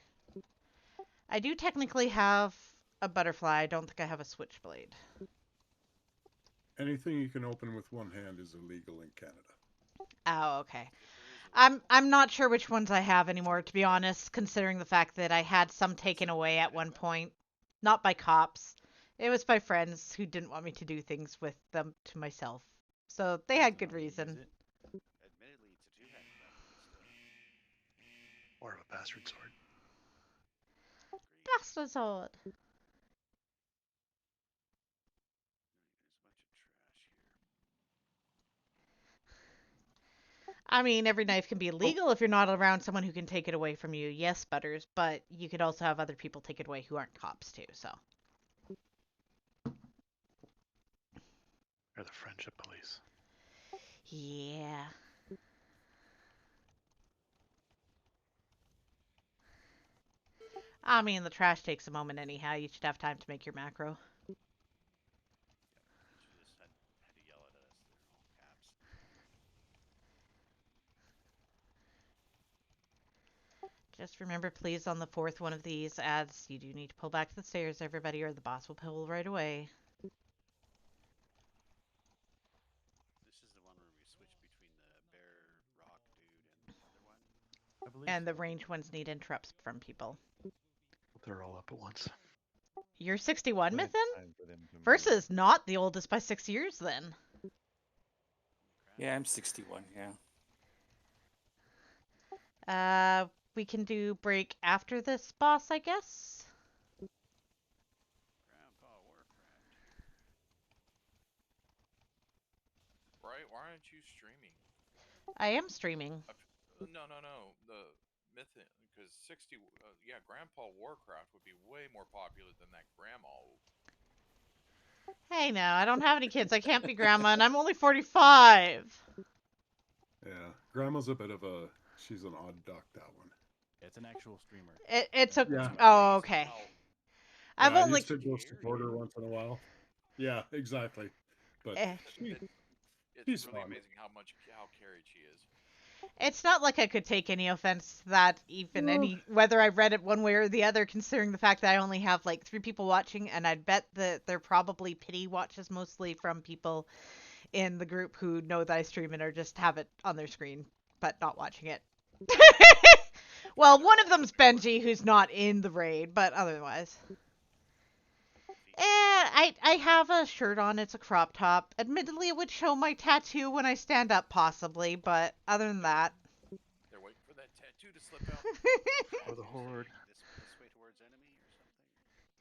I do technically have a butterfly. I don't think I have a switchblade. anything you can open with one hand is illegal in Canada. Oh, okay. If there is a I'm not sure which ones I have anymore, to be honest, considering the fact that I had some taken away at one point. Not by cops. It was by friends who didn't want me to do things with them to myself. So they had good reason. admittedly, it's a two-handed weapon still. Or a bastard sword. Agreed. Bastard sword. There's a bunch of trash here. I mean, every knife can be illegal if you're not around someone who can take it away from you. Yes, Butters, but you could also have other people take it away who aren't cops too, so. Or the friendship police. Yeah. I mean, the trash takes a moment anyhow. You should have time to make your macro. Yep. Teacher just had to yell at us. They're all caps. Just remember, please, on the fourth one of these ads, you do need to pull back to the stairs, everybody, or the boss will pull right away. This is the one where we switch between the bear rock dude and the other one. I believe And the so. range ones need interrupts from people. They're all up at once. You're 61, When it's Mythin? time for them to move. Versus not the oldest by 6 years, then. Yeah, I'm 61. Yeah. We can do break after this boss, I guess. Grandpa Warcraft. Right? Why aren't you streaming? I am streaming. No. The myth, because 60. Yeah, Grandpa Warcraft would be way more popular than that Grandma. Hey, now, I don't have any kids. I can't be grandma, and I'm only 45. Yeah, Grandma's a bit of a. She's an odd duck, that one. It's an actual streamer. It's a. Yeah. Oh, okay. I've Yeah, I only. used to go support her once in a while. Yeah, exactly. But Eh. she, It's she's really fun. amazing how carried she is. It's not like I could take any offense to that, even any whether I read it one way or the other, considering the fact that I only have like 3 people watching, and I'd bet that they're probably pity watches mostly from people in the group who know that I stream it or just have it on their screen but not watching it. Well, one of them's Benji, who's not in the raid, but otherwise. I have a shirt on. It's a crop top. Admittedly, it would show my tattoo when I stand up, possibly, but other than that. They're waiting for that tattoo to slip out. For the horde. This way towards enemy or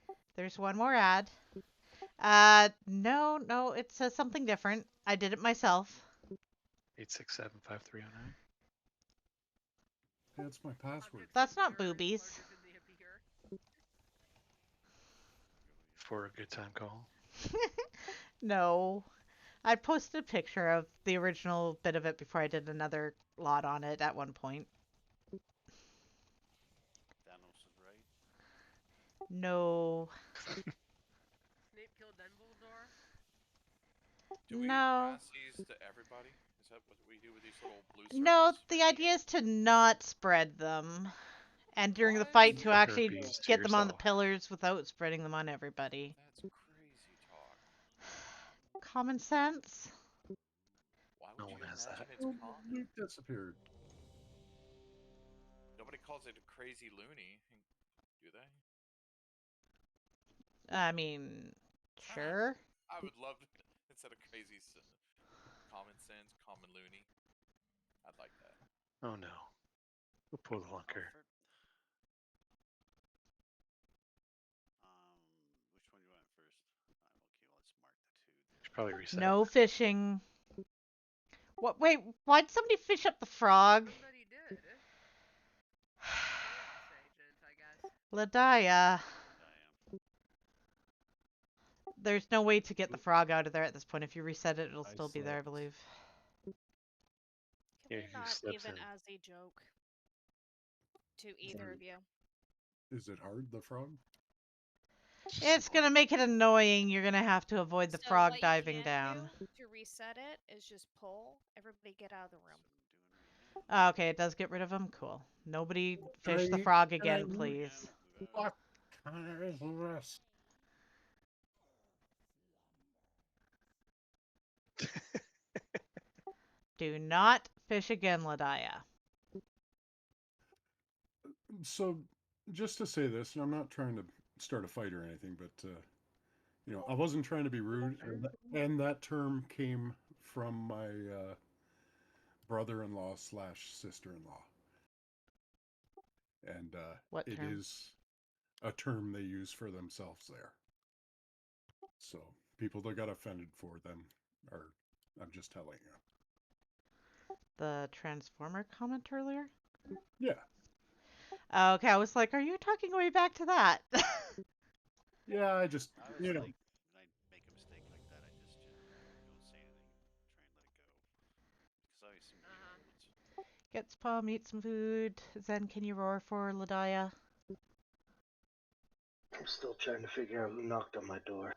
something? There's one more ad. No, it says something different. I did it myself. 8675309. That's my password. That's not boobies. For a good time call. No. I posted a picture of the original bit of it before I did another lot on it at one point. Thanos is right. No. Snape killed Dumbledore? Do we No. pass these to everybody? Is that what we do with these little blue circles? No, the idea is to not spread them. And during the fight to actually get them on the pillars without spreading them on everybody. That's crazy talk. Common sense? Why would No you one has imagine that. it's common? Luke disappeared. Nobody calls it a crazy loony, do they? I mean, sure. I would love to, instead of crazy, common sense, common loony. I'd like that. Oh no. We'll pull the lunker. Which one do you want first? Okay, let's mark the 2. Should probably reset. No fishing. What? Wait, why'd somebody fish up the frog? Somebody did. Chaos agent, I guess. Ladaya. There's no way to get the frog out of there at this point. If you reset it, it'll still be there, I believe. Can Yeah, we he not slips even in. as a joke to either of you? Is it hard, the frog? It's gonna make it annoying. You're gonna have to avoid the So frog what you diving can down. do to reset it is just pull. Everybody get out of the room. Oh, okay, it does get rid of them? Cool. Nobody fish the frog again, please. What kind of this? Do not fish again, Ladaya. So, just to say this, and I'm not trying to start a fight or anything, but I wasn't trying to be rude, and that term came from my brother-in-law / sister-in-law, and What it term? is a term they use for themselves there. So people that got offended for them are, I'm just telling you. The Transformer comment earlier? Yeah. Okay, I was like, are you talking way back to that? Yeah, I just, I was like, when I make a mistake like that, I just generally don't say anything. Try and let it go. Because I always seem to be the ones. Get Spalm, eat some food. Zen, can you roar for Ladaya? I'm still trying to figure out who knocked on my door.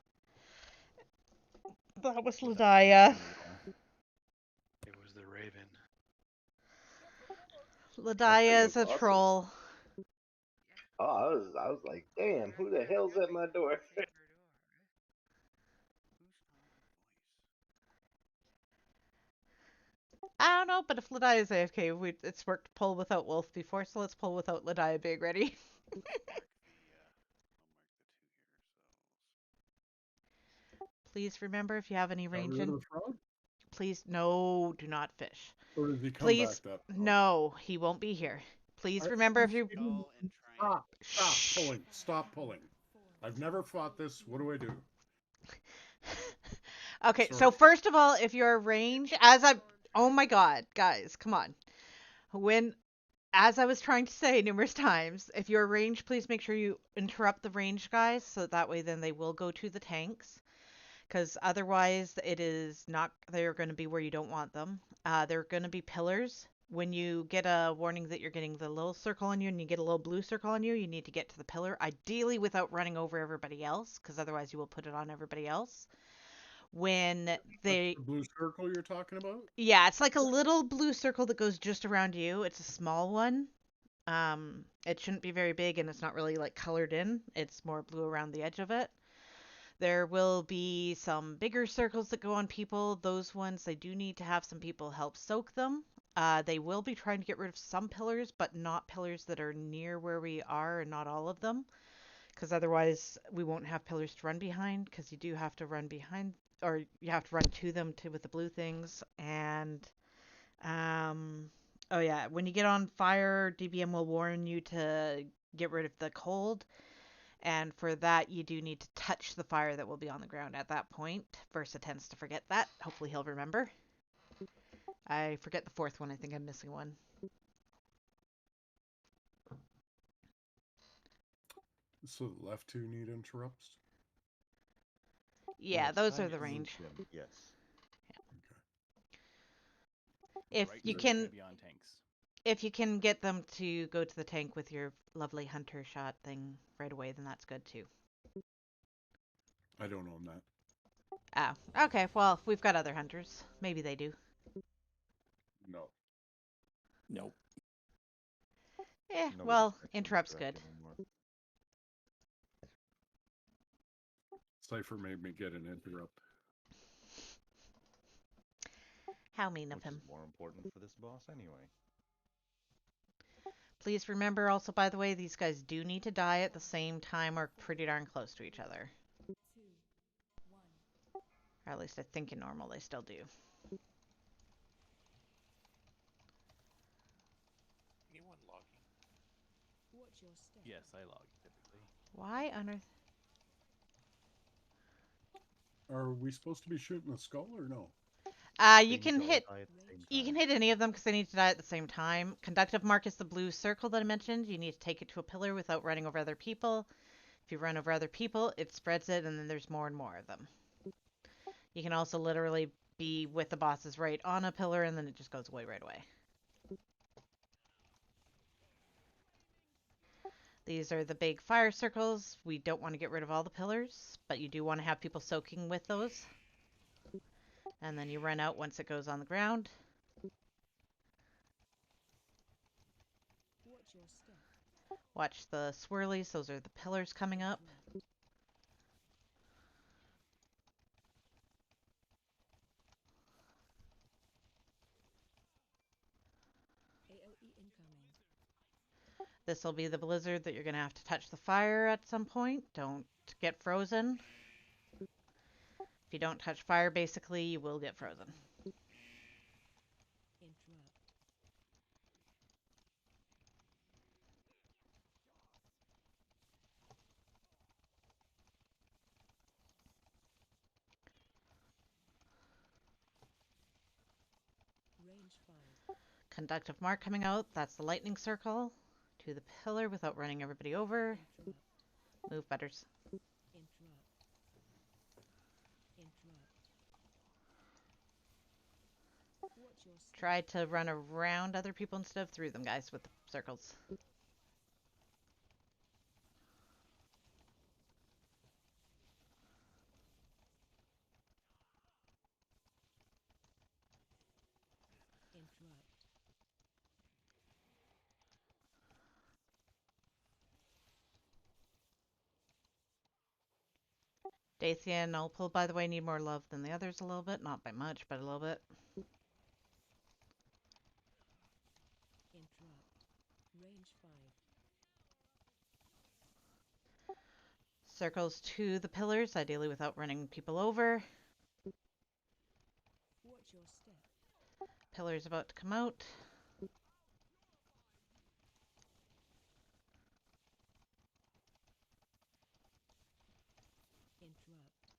That was Ladaya. It was the Raven. Ladaya is a awesome. troll. Oh, I was like, damn, who the hell's at my door? I don't know, but if Ladaya is AFK, it's worked to pull without Wolf before, so let's pull without Ladaya being ready. Please remember, if you have any range in, please, no, do not fish. Or does he come Please, back that no, he won't be here. Please remember, if you stop pulling, stop pulling. I've never fought this. What do I do? Okay, Sorry. so first of all, if you're range, oh my god, guys, come on. As I was trying to say numerous times, if you're range, please make sure you interrupt the range guys, so that way then they will go to the tanks. Because otherwise, they're going to be where you don't want them. They're going to be pillars. When you get a warning that you're getting the little circle on you and you get a little blue circle on you, you need to get to the pillar, ideally without running over everybody else, because otherwise you will put it on everybody else. when That's they the blue circle you're talking about? yeah, it's like a little blue circle that goes just around you. It's a small one. It shouldn't be very big and it's not really like colored in. It's more blue around the edge of it. There will be some bigger circles that go on people. Those ones, they do need to have some people help soak them. They will be trying to get rid of some pillars, but not pillars that are near where we are and not all of them. Because otherwise, we won't have pillars to run behind. Because you do have to run behind, or you have to run to them to with the blue things. And oh yeah, when you get on fire, DBM will warn you to get rid of the cold. And for that, you do need to touch the fire that will be on the ground at that point. Versa tends to forget that. Hopefully he'll remember. I forget the fourth one. I think I'm missing one. So the left two need interrupts? Yeah, When it's those time are to the move range. them, yes. If right you circle's can, gonna be on tanks. if you can get them to go to the tank with your lovely hunter shot thing right away, then that's good too. I don't own that. Oh, okay. Well, we've got other hunters. Maybe they do. No. Nope. Nobody Well, checks interrupt's direct good. anymore. Cypher made me get an interrupt. How mean of Which is him. more important for this boss anyway. Please remember also, by the way, these guys do need to die at the same time or pretty darn close to each other. Or at least I think in normal they still do. Anyone logging? Watch your step. Yes, I log typically. Why on earth? Are we supposed to be shooting the skull or no? You They can need to all hit die at the same you can time. hit any of them because they need to die at the same time. Conductive mark is the blue circle that I mentioned. You need to take it to a pillar without running over other people. If you run over other people, it spreads it, and then there's more and more of them. You can also literally be with the bosses right on a pillar, and then it just goes away right away. These are the big fire circles. We don't want to get rid of all the pillars, but you do want to have people soaking with those. And then you run out once it goes on the ground. Watch your step. Watch the swirlies. Those are the pillars coming up. AOE incoming. This will be the blizzard that you're going to have to touch the fire at some point. Don't get frozen. If you don't touch fire, basically, you will get frozen. Interrupt. Range 5. Conductive mark coming out. That's the lightning circle. To the pillar without running everybody over. Interrupt. Move, butters. Interrupt. Interrupt. Watch your step. Try to run around other people instead of through them, guys, with the circles. Interrupt. Dacia and Opal, by the way, need more love than the others a little bit. Not by much, but a little bit. Interrupt. Range 5. Circles to the pillars, ideally without running people over. Watch your step. Pillars about to come out. Interrupt.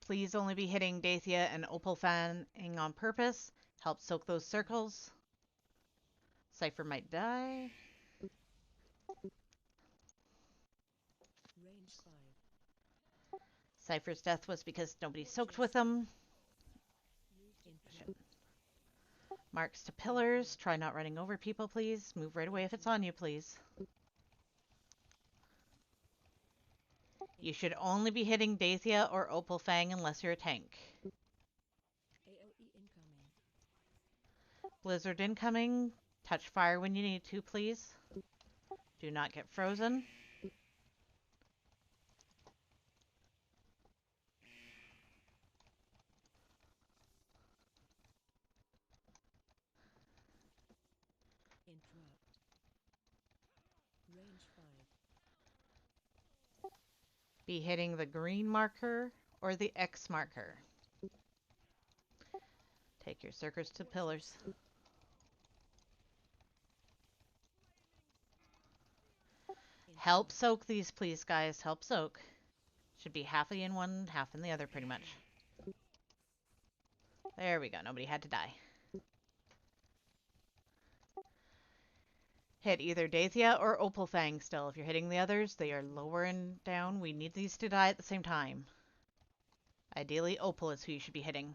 Please only be hitting Dacia and Opal fanning on purpose. Help soak those circles. Cypher might die. Range 5. Cypher's death was because nobody soaked with him. Interrupt. Marks to pillars. Try not running over people, please. Move right away if it's on you, please. You should only be hitting Dathia or Opal Fang unless you're a tank. AOE incoming. Blizzard incoming. Touch fire when you need to, please. Do not get frozen. Interrupt. Range 5. Be hitting the green marker or the X marker. Take your circles to pillars. Help soak these, please, guys. Help soak. Should be half in one, half in the other, pretty much. There we go. Nobody had to die. Hit either Dathia or Opal Fang still. If you're hitting the others, they are lower and down. We need these to die at the same time. Ideally, Opal is who you should be hitting.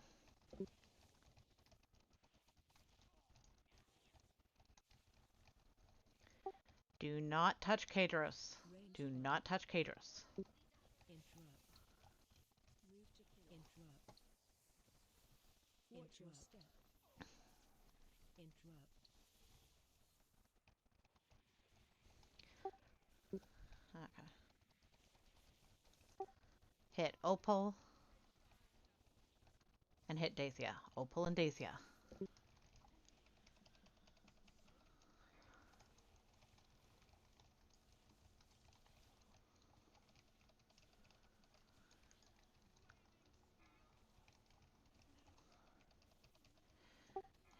Do not touch Kadros. Do not touch Kadros. Interrupt. Move to interrupt. Watch your step. Interrupt. Okay. Hit Opal and hit Dathia. Opal and Dathia.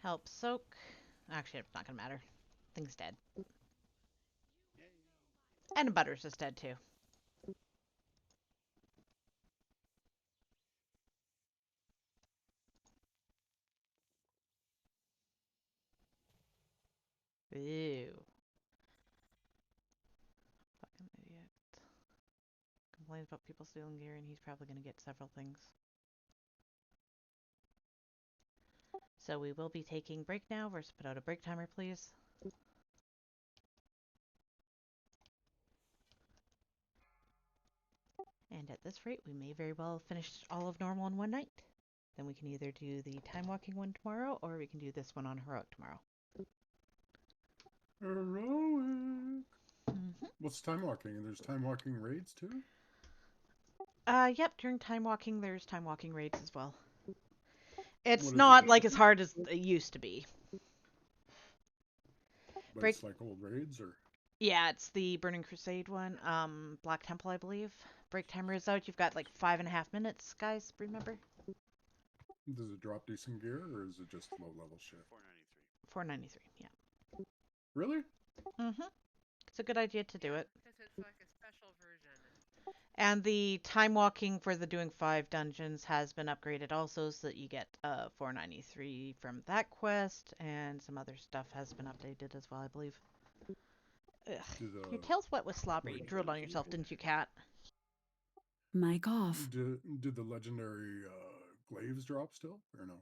Help soak. Actually, it's not gonna matter. Thing's dead. And Butters is dead too. Ew. Fucking idiot. Complains about people stealing gear and he's probably gonna get several things. So we will be taking break now. Versus put out a break timer, please. And at this rate, we may very well finish all of normal in one night. Then we can either do the time walking one tomorrow, or we can do this one on heroic tomorrow. Heroic. What's time walking? And there's time walking raids too? Yep, during time walking, there's time walking raids as well. It's What is not it? like as hard as it used to be. But Break- it's like old raids, or Yeah, it's the Burning Crusade one. Black Temple, I believe. Break timer is out. You've got like 5.5 minutes, guys. Remember? does it drop decent gear, or is it just low level shit? 493. 493. Yeah. Really? It's a good idea to do it. Because it's like a special version. And the time walking for the doing 5 dungeons has been upgraded also, so that you get 493 from that quest, and some other stuff has been updated as well, I believe. Ugh. Your tail's wet with slobber. You drooled on yourself, didn't you, cat? Mic off. Do the legendary glaives drop still, or no?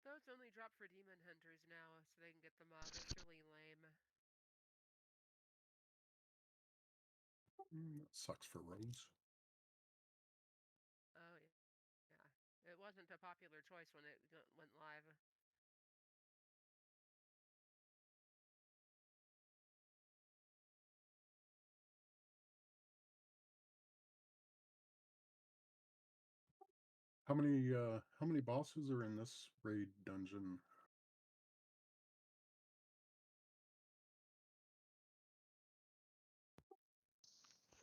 Those only drop for demon hunters now, so they can get them off. It's really lame. That sucks for rogues. Oh, yeah. It wasn't a popular choice when it went live. How many bosses are in this raid dungeon?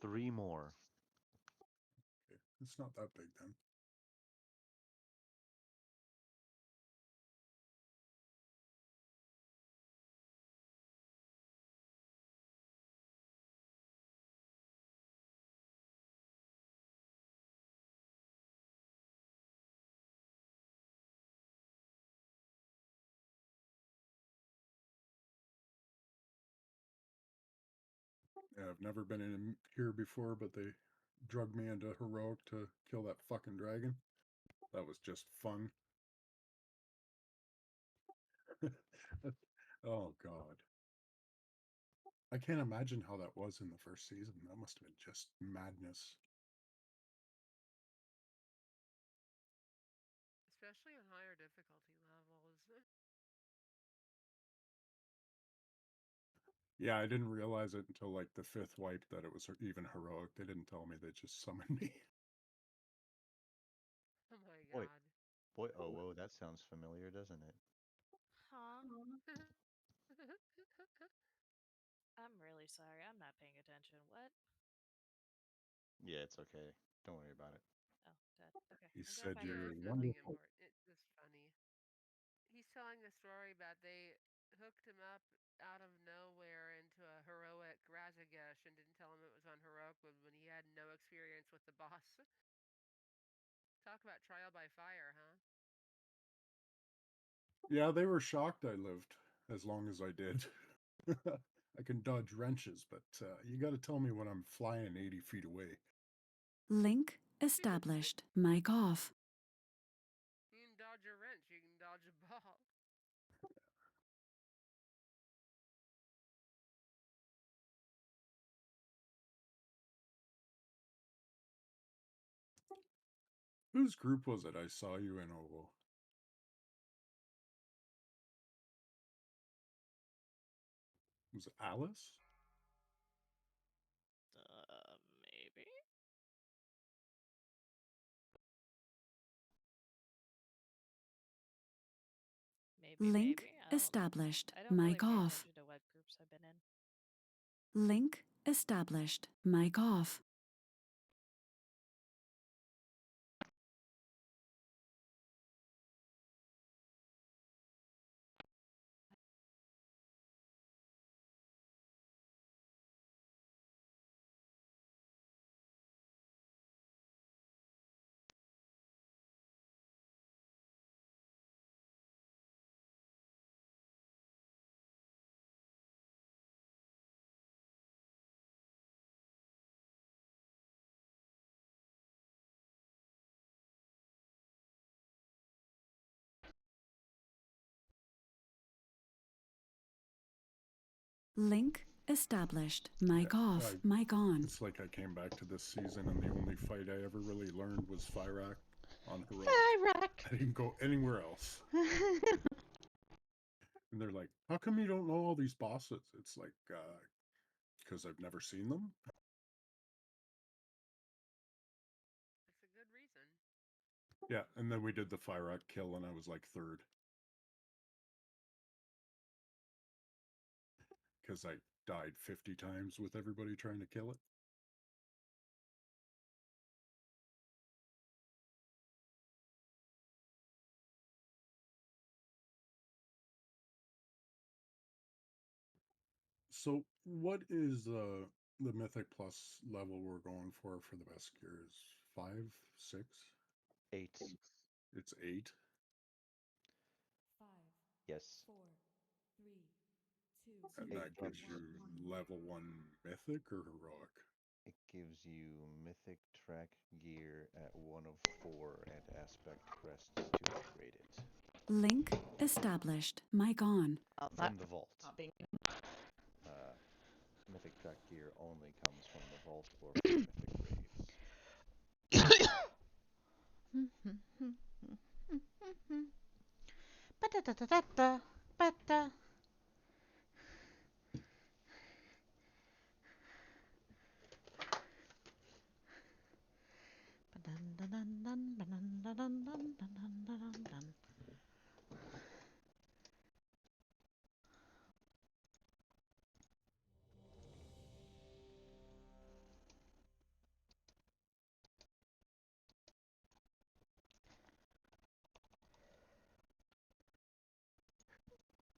Three more. Okay. It's not that big then. Yeah, I've never been in here before, but they drugged me into heroic to kill that fucking dragon. That was just fun. Oh God. I can't imagine how that was in the first season. That must have been just madness. Especially on higher difficulty levels. Yeah, I didn't realize it until like the 5th wipe that it was even heroic. They didn't tell me, they just summoned me. Oh my Boy, god. boy, oh, whoa, that sounds familiar, doesn't it? Huh? I'm really sorry. I'm not paying attention. What? Yeah, it's okay. Don't worry about it. Oh, good. Okay. He I'm going said back to Yeah, you're it's work. nothing wonderful. important. It's just funny. He's telling the story about they hooked him up out of nowhere into a heroic Razagesh and didn't tell him it was on heroic when he had no experience with the boss. Talk about trial by fire, huh? Yeah, they were shocked I lived as long as I did. I can dodge wrenches, but you got to tell me when I'm flying 80 feet away. Link established. Mic off. You can dodge a wrench, you can dodge a ball. Whose group was it I saw you in, Ovo? Was it Alice? Maybe? Maybe, Link maybe. I don't. established. I don't really Mic pay off. attention to what groups I've been in. Link established. Mic off. Link established. Mic off. Mic on. It's like I came back to this season and the only fight I ever really learned was Fyrak on heroic. Fyrak! I didn't go anywhere else. And they're like, how come you don't know all these bosses? It's like, because I've never seen them. It's a good reason. Yeah, and then we did the Fyrak kill and I was like 3rd. Because I died 50 times with everybody trying to kill it. So what is the Mythic Plus level we're going for the best gears? 5, 6? 8. It's 8. 5, Yes. 4, 3, 2, And 8 that gives gives you level 1 Mythic or Heroic? it gives you mythic track gear at 1 of 4 and aspect crests to upgrade it. Link established. Mic on. From the vault. Not being Mythic track gear only comes from the vault or from mythic raids. Ba-da-da-da-da-da. Ba-da. Ba-dun-dun-dun-dun, ba-dun-dun-dun-dun-dun-dun-dun-dun.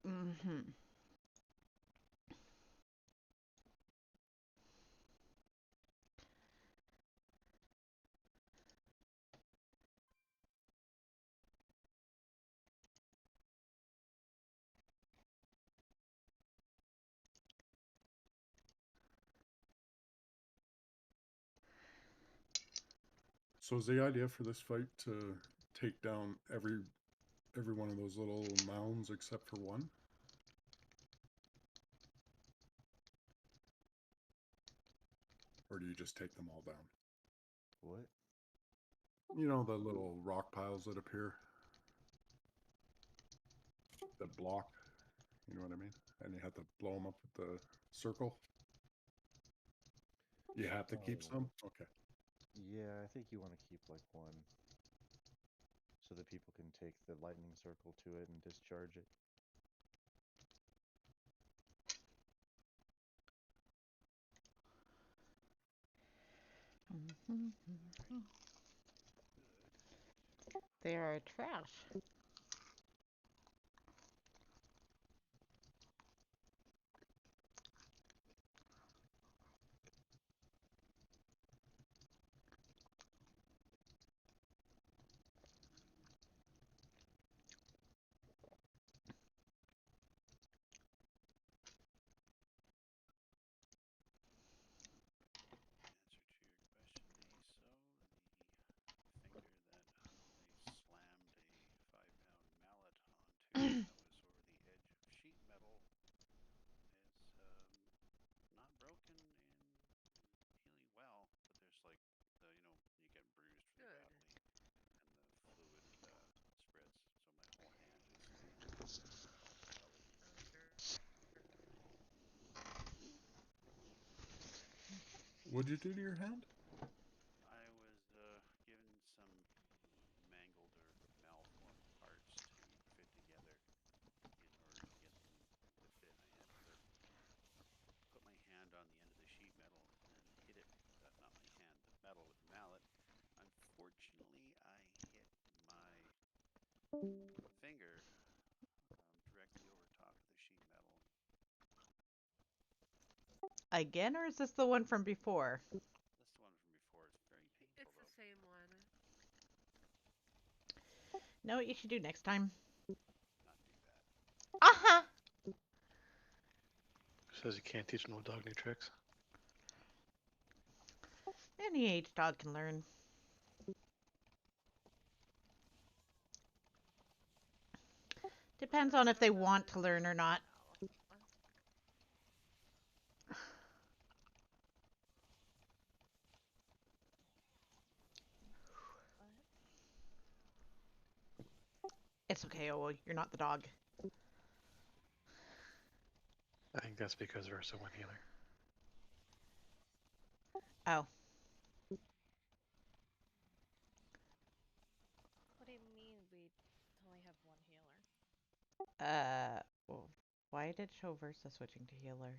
Mhm. So is the idea for this fight to take down every one of those little mounds except for one? Or do you just take them all down? What? You know, the little rock piles that appear that block. You know what I mean? And you have to blow them up with the circle. You have to keep some? Okay. Yeah, I think you want to keep like one. So that people can take the lightning circle to it and discharge it. They are trash. Answer to your question, Aso, the finger that they slammed a 5-pound mallet onto that was over the edge of sheet metal is not broken and healing well, but there's like you get bruised really Good. badly and the fluid spreads, so my whole hand is swelling. Oh, sure. What'd you do to your hand? I was given some mangled or malformed parts to fit together in order to get them to fit. I had to put my hand on the end of the sheet metal and then hit it, not my hand, the metal with the mallet. Unfortunately, I hit my finger directly over top of the sheet metal. Again, or is this the one from before? That's the one from before. It's very painful, It's the though. same one. Know what you should do next time? Not do that. Uh-huh. Says you can't teach no dog new tricks. Any age dog can learn. Depends on if they want to learn or not. What? It's okay, oh, you're not the dog. I think that's because Versa went healer. Oh. What do you mean we only have one healer? Well, why did it show Versa switching to healer?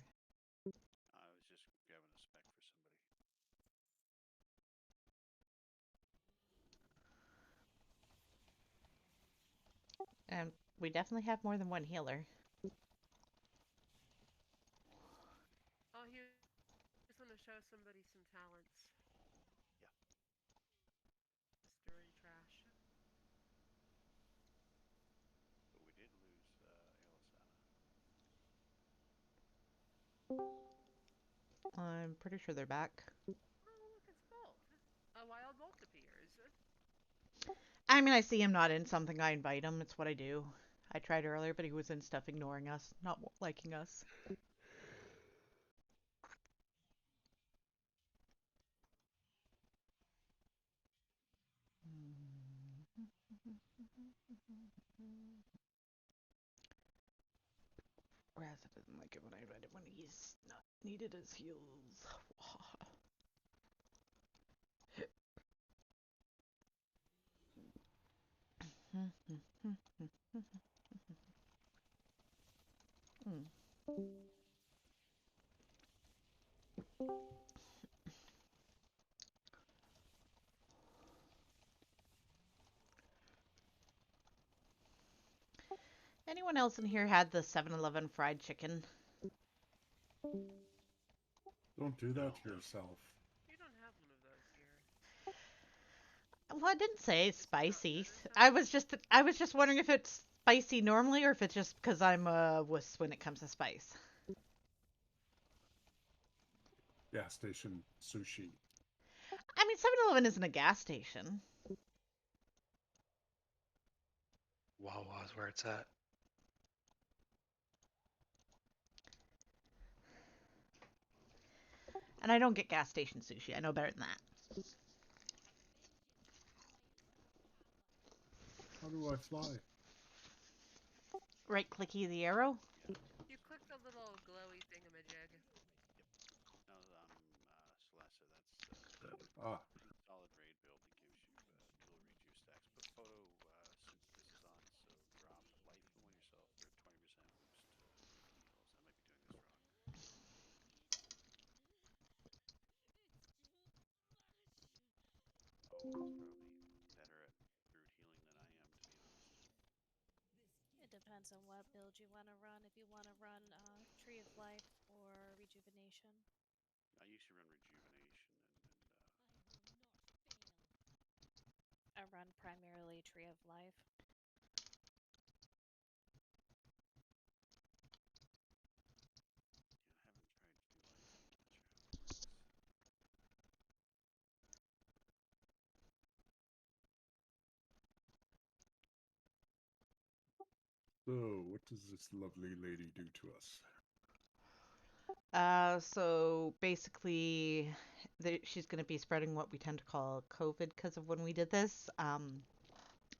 I was just grabbing a spec for somebody. And we definitely have more than one healer. Oh, he was going to show somebody some talents. Yeah. Stirring trash. But we did lose Elisana. I'm pretty sure they're back. Oh, look, it's Bolt. A wild Bolt appears. I mean, I see him not in something, I invite him. It's what I do. I tried earlier, but he was in stuff ignoring us, not liking us. Razza doesn't like it when I invite him when he's not needed as heals. Anyone else in here had the 7-Eleven fried chicken? Don't do that to yourself. You don't have one of those here. Well, I didn't say Is it not spicy. venison? I was just wondering if it's spicy normally or if it's just because I'm a wuss when it comes to spice. Gas station sushi. I mean, 7-Eleven isn't a gas station. Wawa's where it's at. And I don't get gas station sushi. I know better than that. How do I fly? Right clicky the arrow. Yeah. You click the little glowy thingamajig. No, Celeste, that's the Ah, solid raid build that gives you dual rejuice stacks. Put photo synthesis is on, so drop life pool on yourself for a 20% boost to heals. I might be doing this wrong. Oh, it's probably better at brute healing than I am, to be honest. It depends on what build you want to run. If you want to run Tree of Life or Rejuvenation. I usually run rejuvenation I run primarily Tree of Life. yeah, I haven't tried to do life. I'm not sure how it works. so what does this lovely lady do to us? So basically, she's going to be spreading what we tend to call COVID because of when we did this.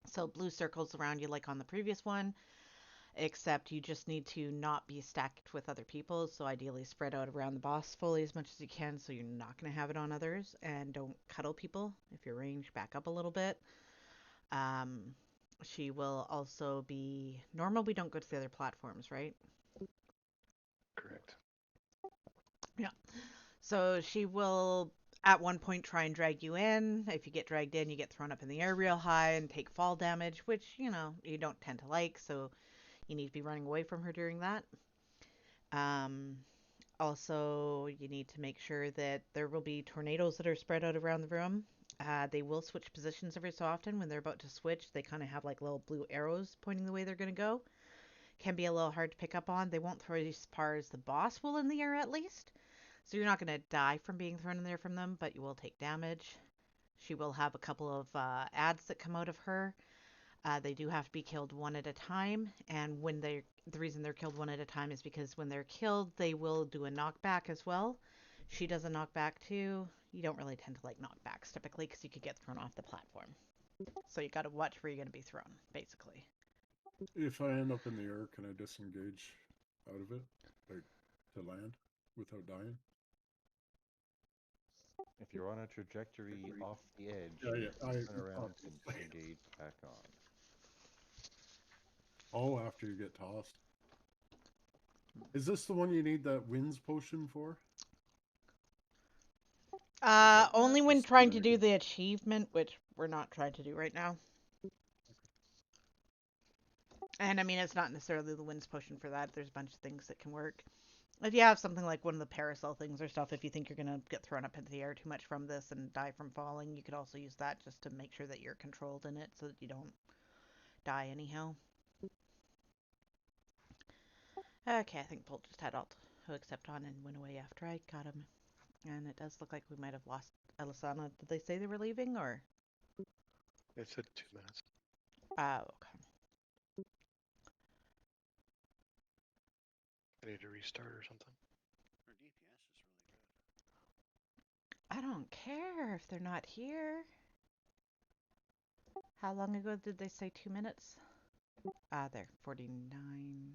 So blue circles around you, like on the previous one, except you just need to not be stacked with other people. So ideally, spread out around the boss fully as much as you can, so you're not going to have it on others, and don't cuddle people. If you're ranged, back up a little bit. Um, she will also be normal. We don't go to the other platforms, right? Correct. Yeah. So she will at one point try and drag you in. If you get dragged in, you get thrown up in the air real high and take fall damage, which, you don't tend to like, so you need to be running away from her during that. Um, Also, you need to make sure that there will be tornadoes that are spread out around the room. They will switch positions every so often. When they're about to switch, they kind of have like little blue arrows pointing the way they're going to go. Can be a little hard to pick up on. They won't throw you as far as the boss will in the air, at least. So you're not going to die from being thrown in there from them, but you will take damage. She will have a couple of ads that come out of her. They do have to be killed one at a time, and the reason they're killed one at a time is because when they're killed, they will do a knockback as well. She does a knockback too. You don't really tend to like knockbacks typically because you could get thrown off the platform. So you got to watch where you're going to be thrown, basically. If I end up in the air, can I disengage out of it, like to land, without dying? If you're on a trajectory off the edge, Yeah, you yeah. can turn around and engage back on. Oh, after you get tossed. Is this the one you need that winds potion for? Only when trying to do the achievement, which we're not trying to do right now. And I mean, it's not necessarily the winds potion for that. There's a bunch of things that can work. If you have something like one of the parasol things or stuff, if you think you're going to get thrown up into the air too much from this and die from falling, you could also use that just to make sure that you're controlled in it so that you don't die anyhow. Okay, I think Bolt just had auto accept on and went away after I got him. And it does look like we might have lost Elisana. Did they say they were leaving or? It said 2 minutes. Oh, okay. I need to restart or something. Her DPS is really good. I don't care if they're not here. How long ago did they say 2 minutes? They're 49.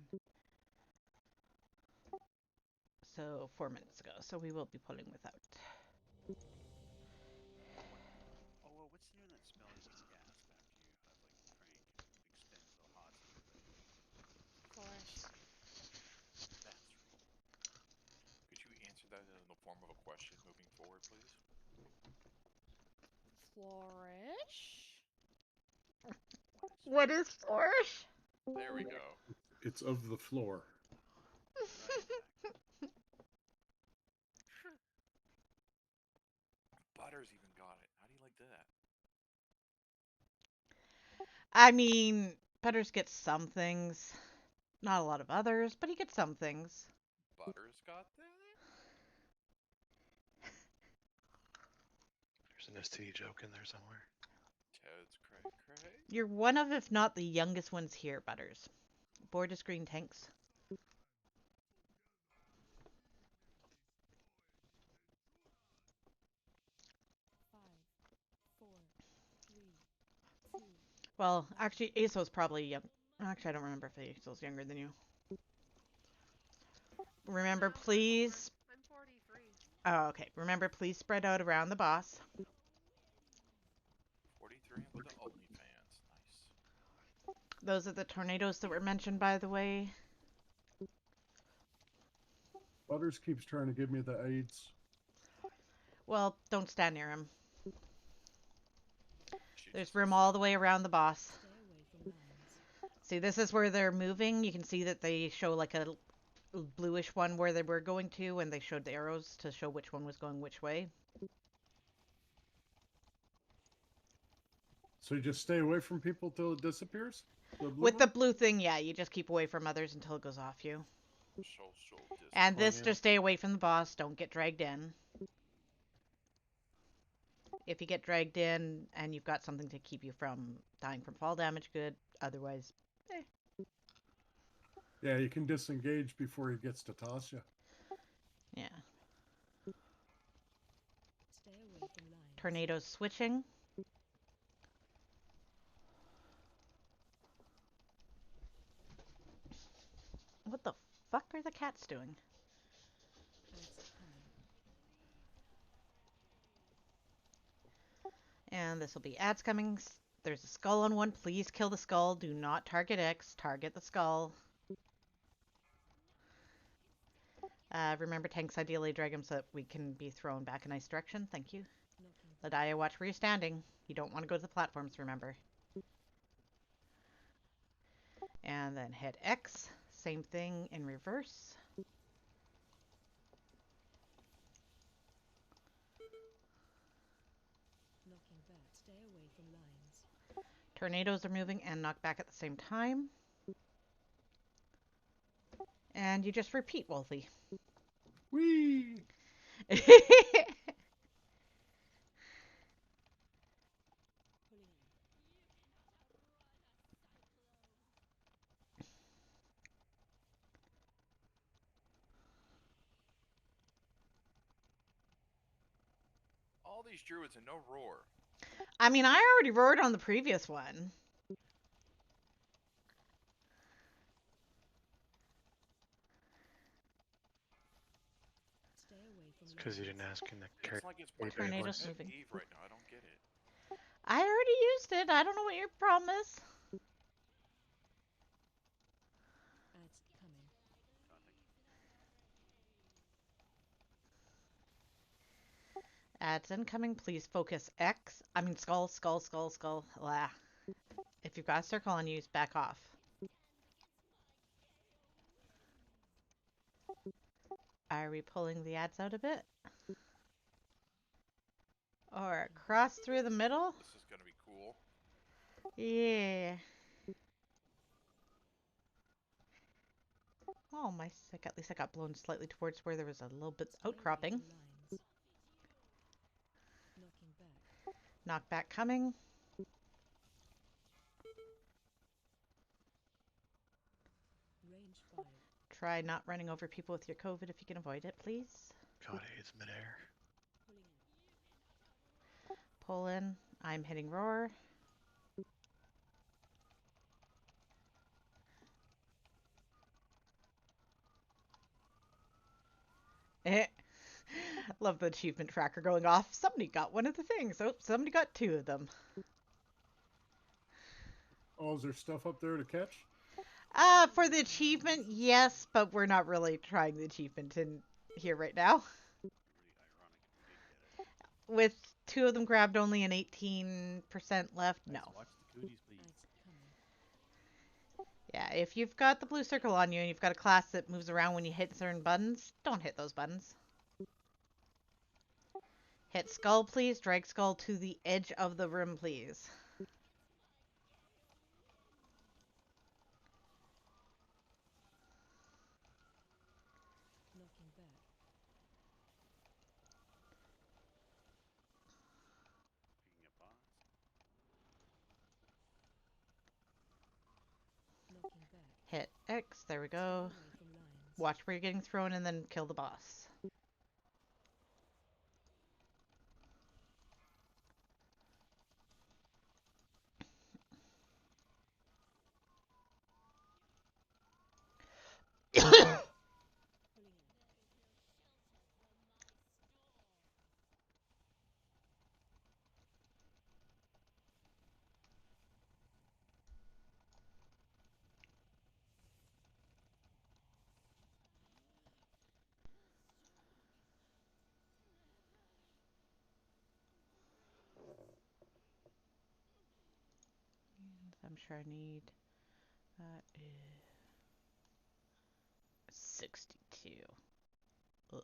So 4 minutes ago. So we will be pulling without. Oh, what's the name of that spell you can gasp after you have like crank and it extends the hots a little bit? Flourish. That's right. Could you answer that in the form of a question moving forward, please? Flourish? What is flourish? There we go. It's of the floor. Butters even got it. How do you like that? I mean, Butters gets some things. Not a lot of others, but he gets some things. Butters got that? There's an STD joke in there somewhere. Toad's crazy. cray. You're one of, if not the youngest ones here, Butters. Board is green tanks. 5, 4, 3, 2. Well, actually, Aso's probably young. Actually, I don't remember if Aso's younger than you. Remember, No, please. I'm 43. Oh, okay. Remember, please spread out around the boss. 43 with the OnlyFans. Nice. Those are the tornadoes that were mentioned, by the way. Butters keeps trying to give me the AIDS. Well, don't stand near him. She There's just room all the accepted. way around the boss. Stay away from lines. See, this is where they're moving. You can see that they show like a bluish one where they were going to, and they showed the arrows to show which one was going which way. So you just stay away from people till it disappears? The blue With the one? blue thing, yeah, you just keep away from others until it goes off you. Social distance. And this, Plenty just stay away from the boss. Don't get dragged in. If you get dragged in and you've got something to keep you from dying from fall damage, good. Otherwise, Yeah, you can disengage before he gets to toss you. yeah. Stay away from lines. Tornadoes switching. What the fuck are the cats doing? Ads coming. And this will be ads coming. There's a skull on one. Please kill the skull. Do not target X. Target the skull. Remember, tanks ideally drag him so that we can be thrown back in a nice direction. Thank you. Knocking. Ladaya, watch where you're standing. You don't want to go to the platforms, remember. And then hit X. Same thing in reverse. Knocking back. Stay away from lines. Tornadoes are moving and knock back at the same time. And you just repeat, Wolfie. Whee! Pulling in. All these druids and no roar. I mean, I already roared on the previous one. Stay away from lines. because you didn't ask him to carry. It's like it's my Tornadoes Christmas moving. Eve right now. I don't get it. I already used it. I don't know what your problem is. Ads coming. Ads incoming. Please focus X. I mean, skull, skull, skull, skull. Blah. If you've got a circle on you, back off. Are we pulling the ads out a bit? Or across through the middle? This is gonna be cool. Yeah. Oh, my sick. At least I got blown slightly towards where there was a little bit Stay away outcropping. from lines. Knocking back. Knockback coming. Range 5. Try not running over people with your COVID if you can avoid it, please. God, AIDS midair. Pulling in. Pull in. I'm hitting roar. Eh. Love the achievement tracker going off. Somebody got one of the things. Oh, somebody got two of them. Oh, is there stuff up there to catch? For the achievement, yes, but we're not really trying the achievement in here right now. Really ironic if we did get it. With two of them grabbed, only an 18% left. Nice. No. Watch the cooties, please. Ads coming. Yeah, if you've got the blue circle on you and you've got a class that moves around when you hit certain buttons, don't hit those buttons. Hit skull, please. Drag skull to the edge of the room, please. Knocking back. Picking up bots. X. There we go. Stay away from lions. Watch where you're getting thrown and then kill the boss. Pulling in. I'm sure I need. That is 62. Ugh.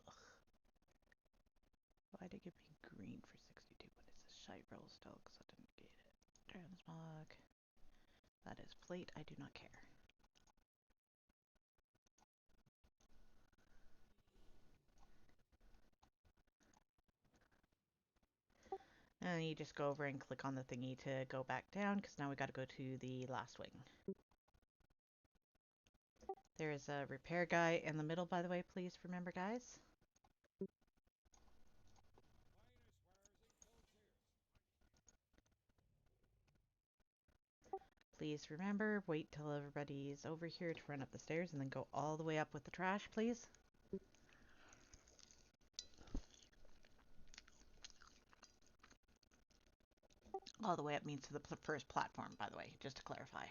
Why did it give me green for 62 when it's a shite roll still? Because I didn't get it. Transmog. That is plate. I do not care. And you just go over and click on the thingy to go back down, because now we got to go to the last wing. There is a repair guy in the middle, by the way, please remember, guys. Please remember, wait till everybody's over here to run up the stairs and then go all the way up with the trash, please. All the way up means to the first platform, by the way, just to clarify.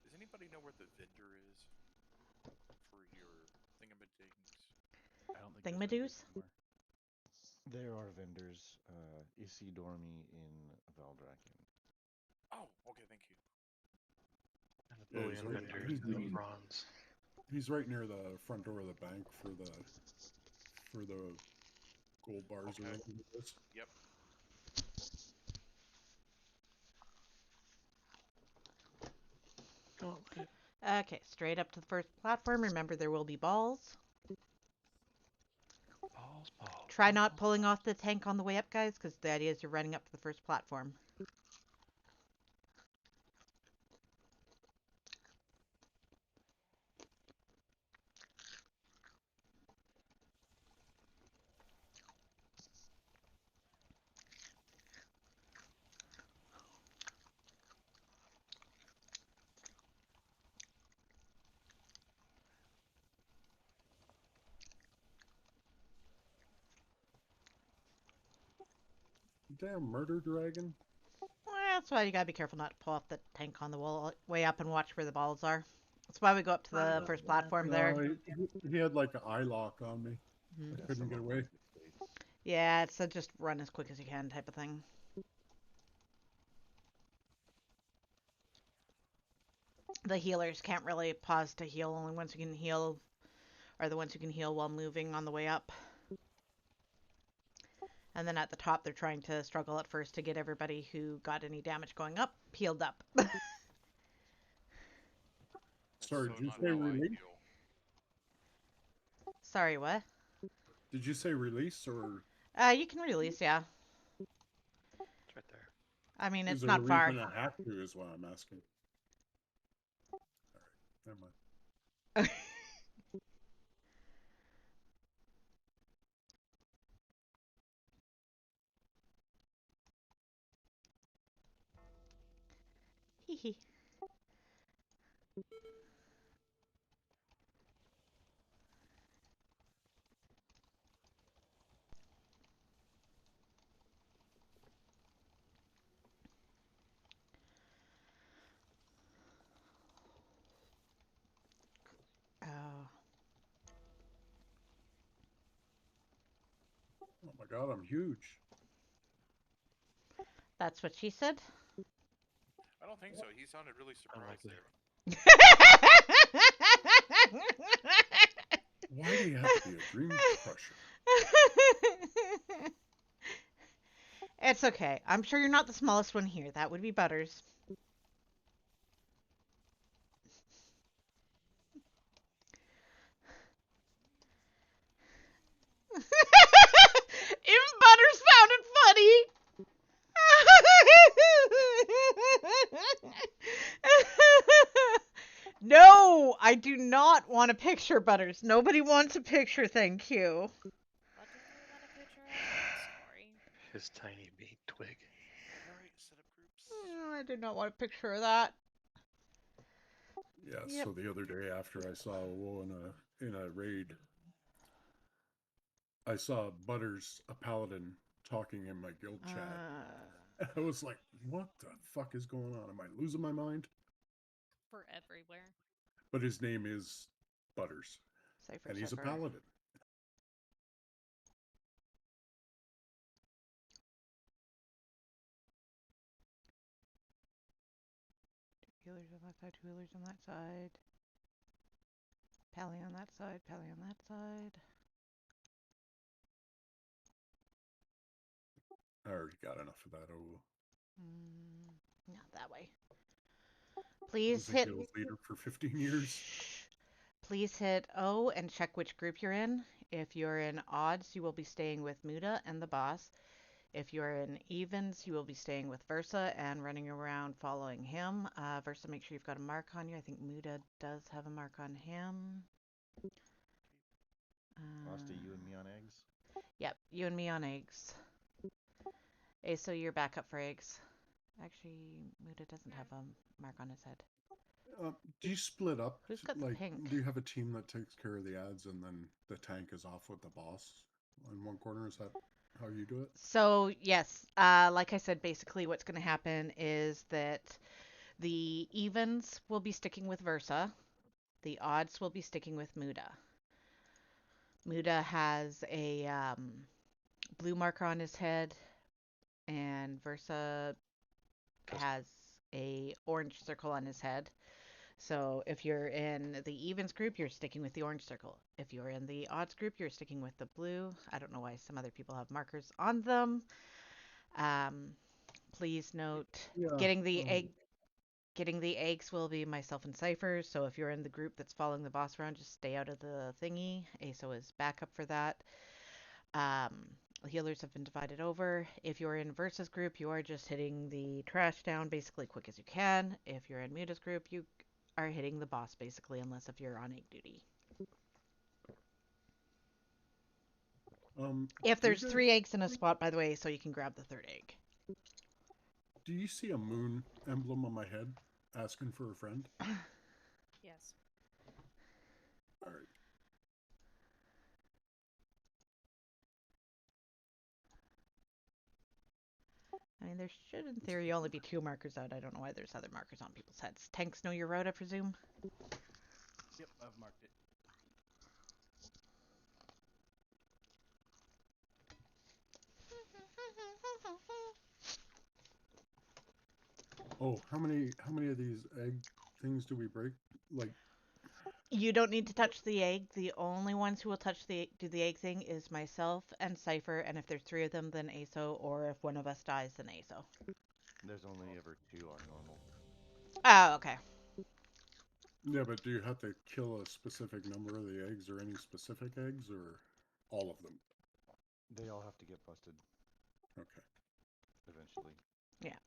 Does anybody know where the vendor is for your thingamajiggies? I don't think there's vendors Thingamadoos? anymore. There are vendors, Isidormi in Valdraken. Oh, okay, thank you. And the Yeah, he's bullion right, vendors in the bronze. he's right near the front door of the bank for the gold bars or Okay. whatever it is. Yep. Gauntlet. Okay, straight up to the first platform. Remember, there will be balls. Balls, balls. Try not pulling off the tank on the way up, guys, because the idea is you're running up to the first platform. Damn murder dragon. Well, that's why you gotta be careful not to pull off the tank on the way up and watch where the balls are. That's why we go up to the first platform there. No, he had like an eye lock on me. Mhm. I couldn't get away. Yeah, it's a just run as quick as you can type of thing. The healers can't really pause to heal. Only ones who can heal are the ones who can heal while moving on the way up. And then at the top, they're trying to struggle at first to get everybody who got any damage going up healed up. Sorry, so did you not say how I release? feel. Sorry, what? Did you say release or You can release, yeah. It's right there. I mean, is it's there not a far. reason I have to? Is what I'm asking. All right, never mind. Hee hee. Oh, Oh my god, I'm huge. that's what she said. I don't think so. He sounded really surprised Unlikely. there. Why do you have to be a dream crusher? It's okay. I'm sure you're not the smallest one here. That would be Butters. No, I do not want a picture, Butters. Nobody wants a picture, thank you. What don't we want a picture of? Sorry. His tiny meat twig. Alright, set up groups. I do not want a picture of that. Yeah. Yep. So the other day after I saw WoW in a raid, I saw Butters, a paladin, talking in my guild chat. I was like, what the fuck is going on? Am I losing my mind? For everywhere. But his name is Butters. Cypher, And he's a Cypher. paladin. Healers on that side, healers on that side. Pally on that side, Pally on that side. I already got enough of that. Oh, Not that way. Please was a hit. guild leader for 15 years. Shh. Please hit O and check which group you're in. If you're in odds, you will be staying with Muda and the boss. If you're in evens, you will be staying with Versa and running around following him. Versa, make sure you've got a mark on you. I think Muda does have a mark on him. Frosty, you and me on eggs? Yep, you and me on eggs. So you're back up for eggs. Actually, Muda doesn't have a mark on his head. Do you split up? Who's got the Like, pink? do you have a team that takes care of the ads and then the tank is off with the boss in one corner? Is that how you do it? So, yes, like I said, basically what's going to happen is that the evens will be sticking with Versa. The odds will be sticking with Muda. Muda has a blue marker on his head, and Versa has a orange circle on his head. So if you're in the evens group, you're sticking with the orange circle. If you're in the odds group, you're sticking with the blue. I don't know why some other people have markers on them. Please note, getting the eggs will be myself and Cypher. So if you're in the group that's following the boss around, just stay out of the thingy. ASO is backup for that. Healers have been divided over. If you're in Versus group, you are just hitting the trash down basically quick as you can. If you're in Muta's group, you are hitting the boss basically, unless if you're on egg duty. If there's 3 eggs in a spot, by the way, so you can grab the 3rd egg. Do you see a moon emblem on my head asking for a friend? Yes. All right. I mean, there should, in theory, only be 2 markers out. I don't know why there's other markers on people's heads. Tanks know your route, I presume? Yep, I've marked it. Oh, how many of these egg things do we break? Like, You don't need to touch the egg. The only ones who will do the egg thing is myself and Cypher, and if there's 3 of them, then ASO, or if one of us dies, then ASO. There's only ever 2 on normal. Oh, okay. yeah, but do you have to kill a specific number of the eggs or any specific eggs or all of them? They all have to get busted. Okay. Eventually. Yeah.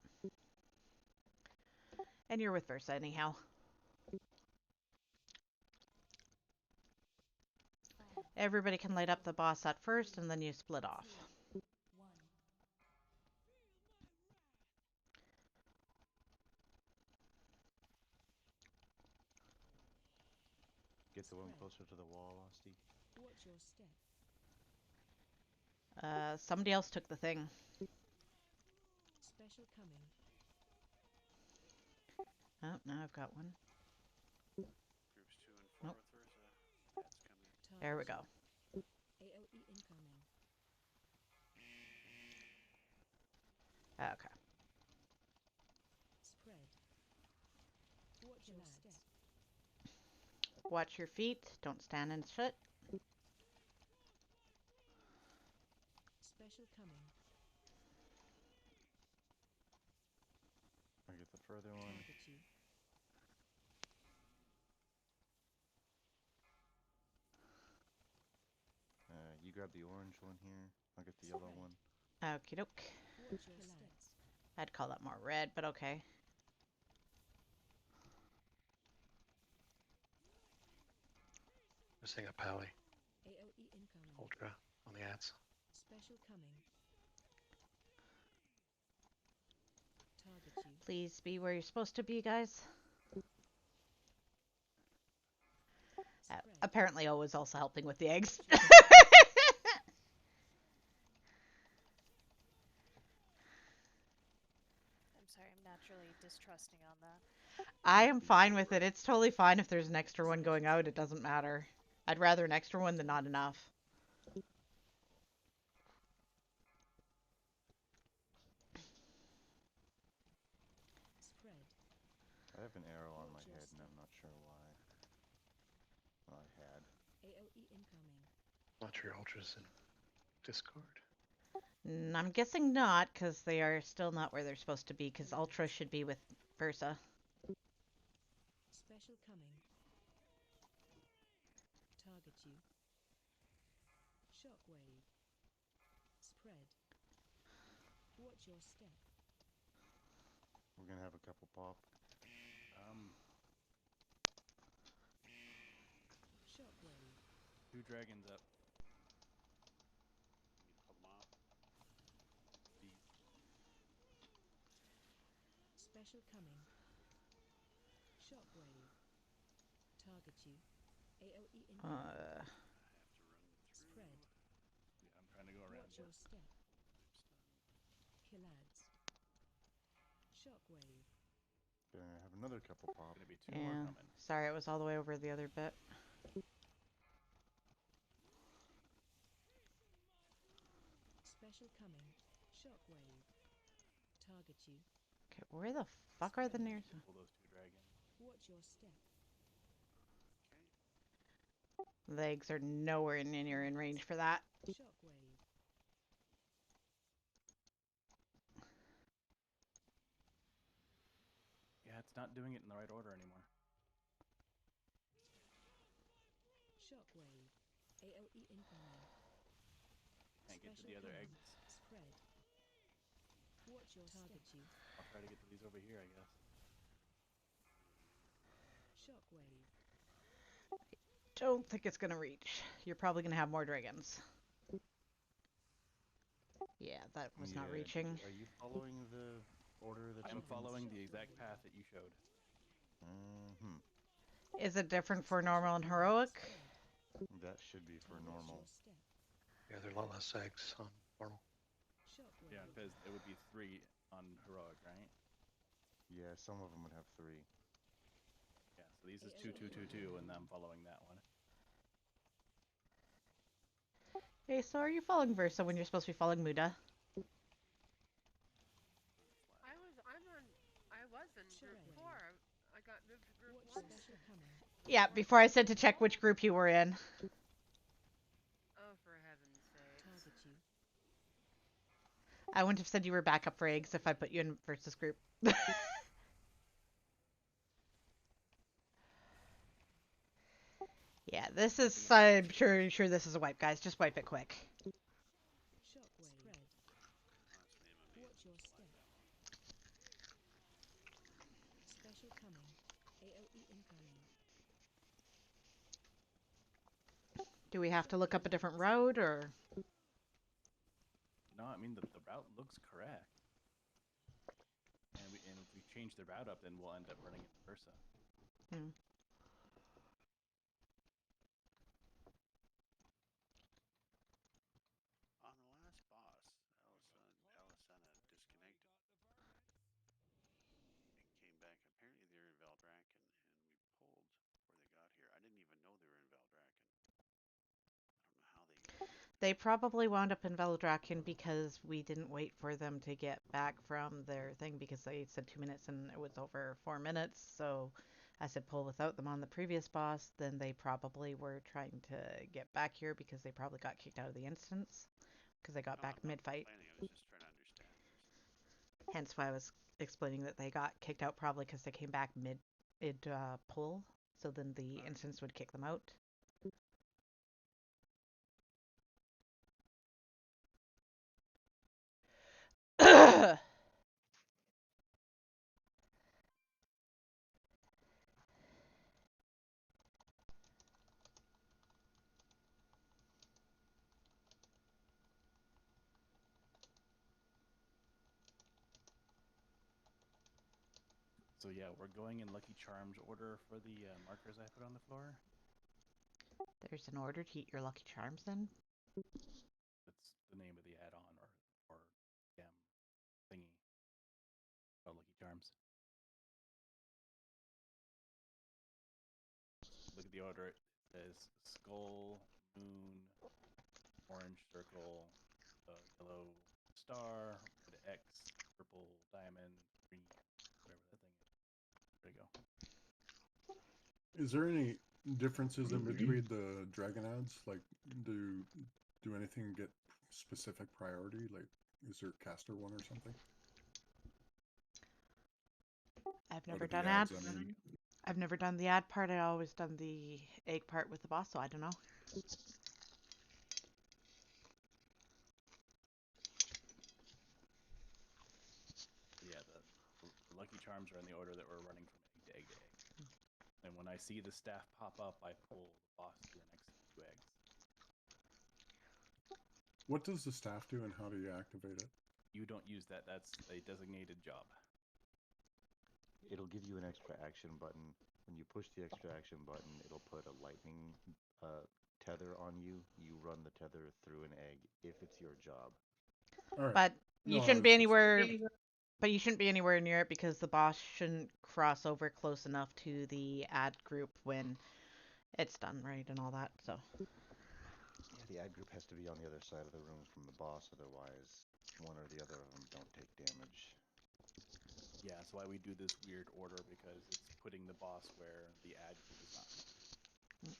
And you're with Versa anyhow. Everybody can light up the boss at first, and then you split off. Get the one closer to the wall, Asti. Watch your step. Somebody else took the thing. Special coming. Oh, now I've got one. Groups 2 and 4 Nope. with Versa. Ads coming. There we go. AOE incoming. Okay. Spread. Watch your step. Watch your feet. Don't stand and shit. Special coming. I get the further one. Target you. You grab the orange one here. I'll get the yellow one. Okie doke. Watch your steps. I'd call that more red, but okay. Missing a pally. AOE incoming. Ultra on the ads. Special coming. Target you. Please be where you're supposed to be, guys. Spread. Apparently, O was also helping with the eggs. I'm sorry, I'm naturally distrusting on that. I am fine with it. It's totally fine if there's an extra one going out. It doesn't matter. I'd rather an extra one than not enough. Spread. I have an arrow on my Watch your head, and step. I'm not sure why. Well, I had. AOE incoming. Not your ultras in Discord. I'm guessing not, because they are still not where they're supposed to be, because Ultra should be with Versa. Special coming. Target you. Shockwave. Spread. Watch your step. We're gonna have a couple pop. Shockwave. 2 dragons up. You need to pull them off. Speed. Special coming. Shockwave. Target you. AOE incoming. I have to run through. Spread. Yeah, I'm trying to go around. Watch your step. I'm stunned. Kill ads. Shockwave. Gonna have another couple pop. Gonna be 2 more Yeah. coming. Sorry, it was all the way over the other bit. Special coming. Shockwave. Target you. Okay, where the fuck are the nearest? Pull those 2 dragons. Watch your step. Okay. The eggs are nowhere near in range for that. Shockwave. Yeah, it's not doing it in the right order anymore. Shockwave. AOE incoming. Can't get to Special the other coming. eggs. Spread. Watch your target you. I'll try to get to these over here, I guess. Shockwave. Don't think it's gonna reach. You're probably gonna have more dragons. Yeah, that was not reaching. Are you following the order that's I'm up in- following the exact path that you showed. Mhm. Is it different for normal and heroic? That should be for Watch normal. your step. Yeah, there are a lot less eggs on normal. Shockwave. Yeah, because it would be 3 on heroic, right? Yeah, some of them would have 3. Yeah, so these is 2, 2, 2, 2, and I'm following that one. Hey, so are you following Versa when you're supposed to be following Muda? I was in group 4. I got moved to group Watch 1. special coming. Yeah, before I said to check which group you were in. Oh, for heaven's sake. Target you. I wouldn't have said you were back up for eggs if I put you in Versa's group. Yeah, this is, I'm sure this is a wipe, guys. Just wipe it quick. Shockwave. Spread. Last name I made Watch your flat step. down. Special coming. AOE incoming. Do we have to look up a different route, or? No, I mean, the route looks correct. And if we change the route up, then we'll end up running into Versa. Hmm. On the last boss, Alisana disconnected and came back. Apparently they're in Valdrakken, and we pulled before they got here. I didn't even know they were in Valdrakken. I don't know how they got here. They probably wound up in Veldraken because we didn't wait for them to get back from their thing, because they said 2 minutes and it was over 4 minutes. So I said pull without them on the previous boss. Then they probably were trying to get back here because they probably got kicked out of the instance because they got back I'm not mid-fight. complaining. I was just trying to understand. Hence why I was explaining that they got kicked out probably because they came back mid pull. So then the instance would kick them out. So yeah, we're going in Lucky Charms order for the markers I put on the floor. There's an order to eat your Lucky Charms in? That's the name of the add-on or thingy. Oh, Lucky Charms. Look at the order. It says skull, moon, orange circle, yellow star, red X, purple diamond, green, whatever that thing is. There you go. Is there any differences in between the dragon ads? Like, do anything get specific priority? Like, is there caster one or something? I've Out never of the done ads, ads. I mean. I've never done the ad part. I always done the egg part with the boss, so I don't know. Yeah, the Lucky Charms are in the order that we're running from egg to egg to egg. And when I see the staff pop up, I pull the boss to the next 2 eggs. What does the staff do and how do you activate it? You don't use that. That's a designated job. It'll give you an extra action button. When you push the extra action button, it'll put a lightning tether on you. You run the tether through an egg if it's your job. All right. But you No, shouldn't be it's just- anywhere. But you shouldn't be anywhere near it because the boss shouldn't cross over close enough to the ad group when it's done, right, and all that. So Yeah, the ad group has to be on the other side of the room from the boss, otherwise one or the other of them don't take damage. Yeah, that's why we do this weird order, because it's putting the boss where the ad group is not.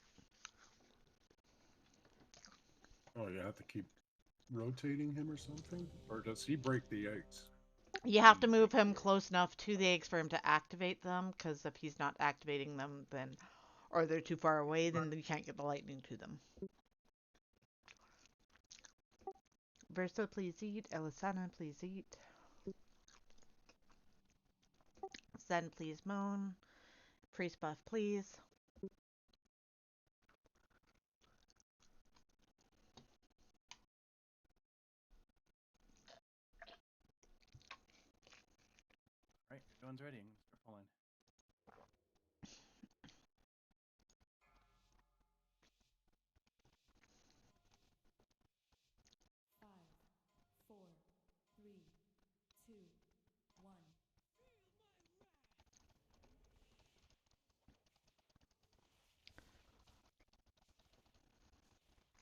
Oh, you have to keep rotating him or something? Or does he break the eggs? you have to move him close enough to the eggs for him to activate them. Because if he's not activating them, then or they're too far away, then you can't get the lightning to them. Versa, please eat. Elisana, please eat. Zen, please moan. Priest buff, please. Right, everyone's ready. I'm gonna start pulling.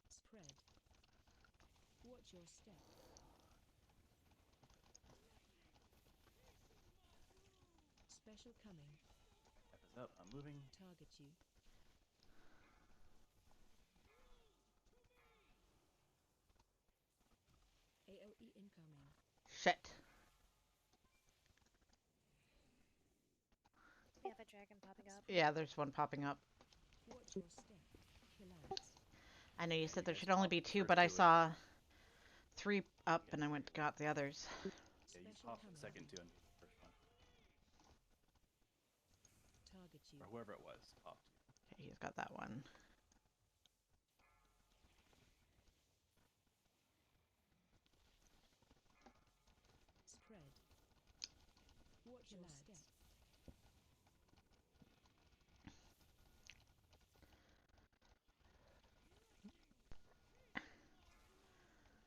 Spread. Watch your step. Special coming. Step is up. I'm moving. Target you. AOE incoming. Shit. We have a dragon popping up. Yeah, there's one popping up. Watch your step. Killads. I know you Yeah, said you there guys should only popped be the 2, first but I 2. saw 3 up and I went and got the others. Yeah, you Special popped the coming. second 2 and the first one. Target you. Or whoever it was popped. Okay, he's got that one. Spread. Watch your step.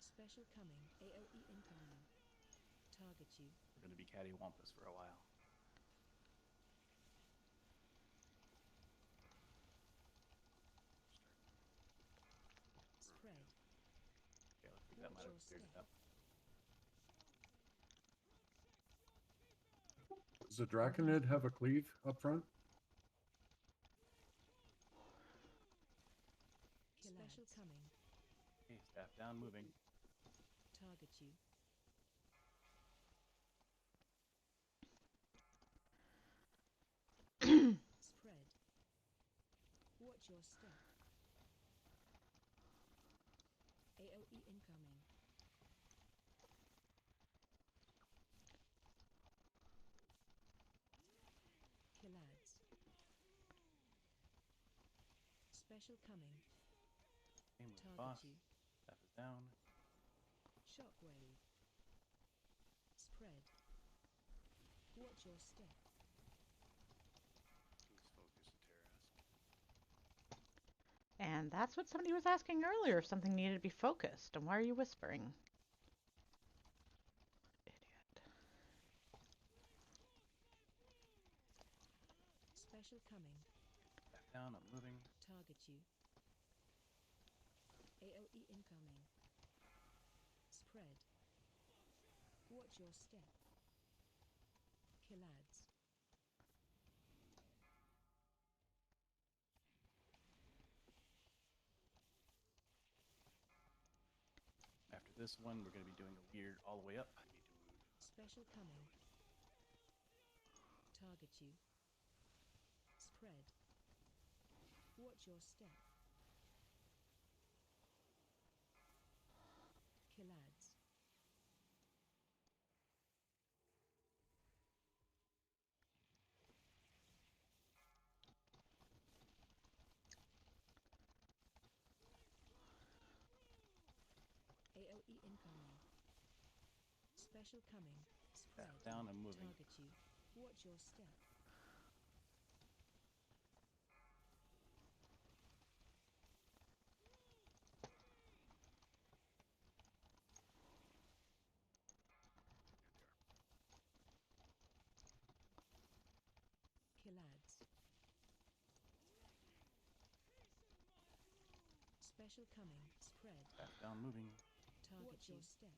Special coming. AOE incoming. Target you. We're going to be cattywampus for a while. Spread. Okay, let's pick that might have cleared it up. Does the Draconid have a cleave up front? Special coming. Okay, staff down, moving. Target you. Spread. Watch your step. AOE incoming. Killads. Special coming. Okay, move the Target boss. you. Staff is down. Shockwave. Spread. Watch your step. And that's what somebody was asking earlier, if something needed to be focused. And why are you whispering? Idiot. Special coming. Back down, I'm moving. Target you. AoE incoming. Spread. Watch your step. Kill ads. After this one, we're going to be doing a weird all the way up. I need to move. Special coming. Target you. Spread. Watch your step. Kill ads. AoE incoming. Special coming. Spread. Back down, I'm moving. Target you. Watch your step. Kill ads. Special coming. Spread. Back down, moving. Target watch your step.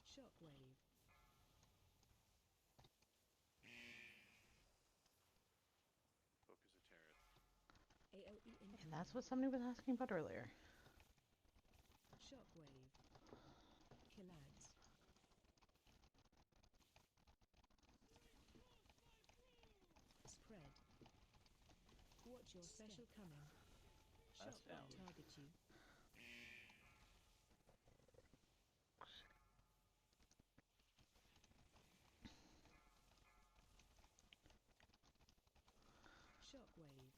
Shockwave. Focus a Terrace. AoE incoming. And that's what somebody was asking about earlier. Shockwave. Kill ads. Spread. Watch your special coming. Last Shockwave. down. Target you. Shockwave.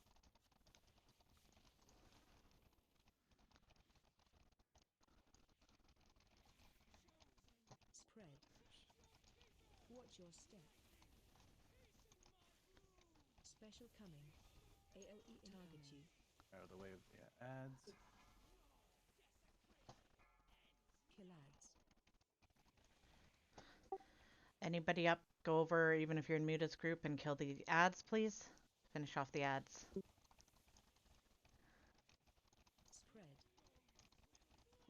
Spread. Watch your step. Special coming. AoE target you. Out of the way of the ads. Kill ads. Anybody up? Go over, even if you're in Muta's group, and kill the ads, please. Finish off the ads. Spread.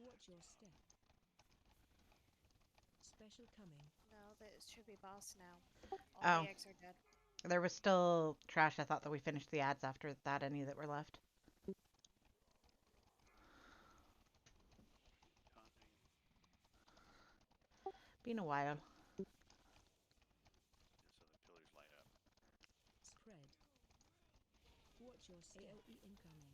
Watch your step. Special coming. No, this should be boss now. All Oh. the eggs are dead. There was still trash. I thought that we finished the ads after that, any that were left. Taunting. Been a while. Just so the pillars light up. Spread. Watch your step. AoE incoming.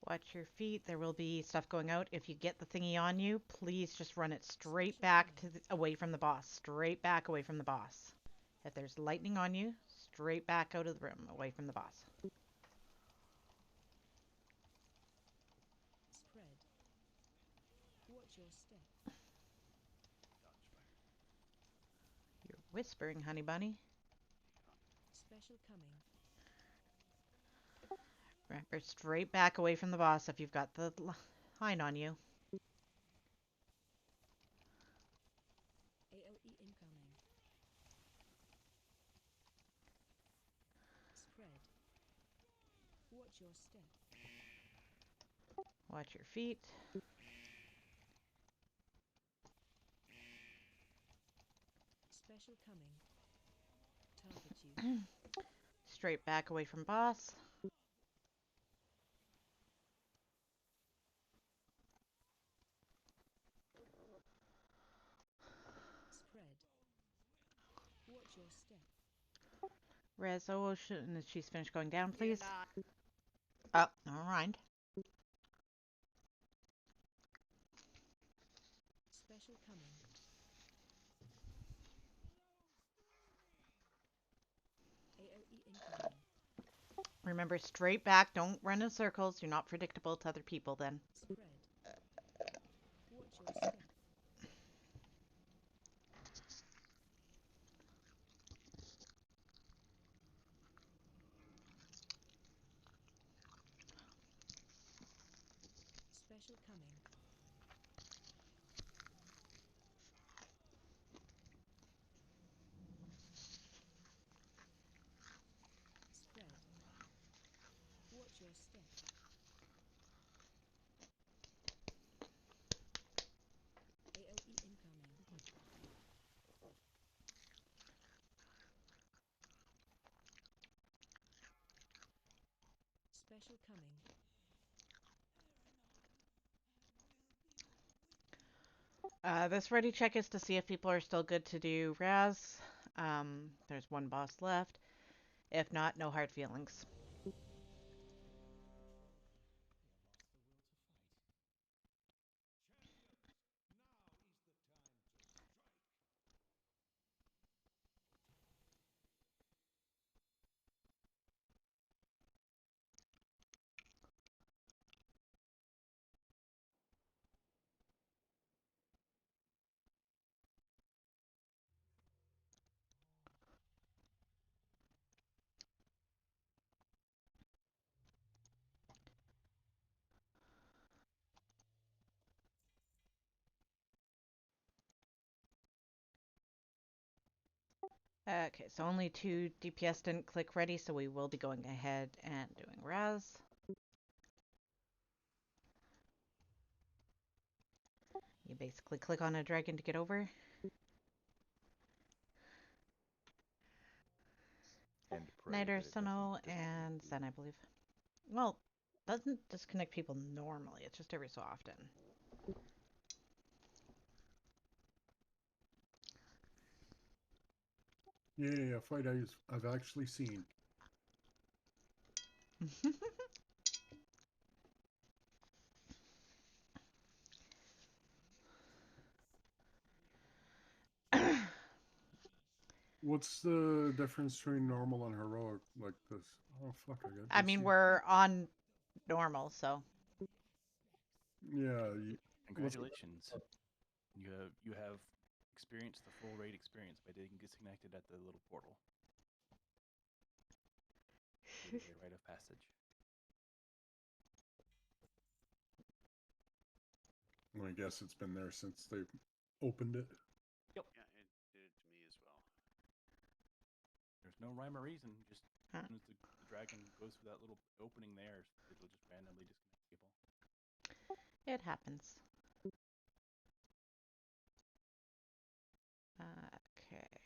Watch your feet. There will be stuff going out. If you get the thingy on you, please just run it straight back to away from the boss. Straight back away from the boss. If there's lightning on you, straight back out of the room, away from the boss. Spread. Watch your step. Dodge fire. You're whispering, honey bunny. Special coming. Remember, straight back away from the boss if you've got the line on you. AoE incoming. Spread. Watch your step. Watch your feet. Special coming. Target you. Straight back away from boss. Spread. Watch your step. Rezo, shouldn't she's finished going down, You're please? not. Oh, never mind. Special coming. AoE incoming. Remember, straight back. Don't run in circles. You're not predictable to other people then. Spread. Watch your step. Special coming. Spread. Watch your step. AOE incoming. Special coming. This ready check is to see if people are still good to do Raz. There's one boss left. If not, no hard feelings. Okay, so only 2 DPS didn't click ready, so we will be going ahead and doing Raz. You basically click on a dragon to get over. And pray Niter, that it doesn't Sono, disconnect and you. Zen, I believe. Well, doesn't disconnect people normally. It's just every so often. Yeah, a fight I've actually seen. What's the difference between normal and heroic like this? Oh fuck, I got I mean, DC. we're on normal, so. Yeah, Congratulations. You have experienced the full raid experience by getting disconnected at the little portal. It is a rite of passage. I guess it's been there since they opened it. Yep. Yeah, it did it to me as well. There's no rhyme or reason. Just Huh. as soon as the dragon goes through that little opening there, it'll just randomly disconnect people. It happens. Okay.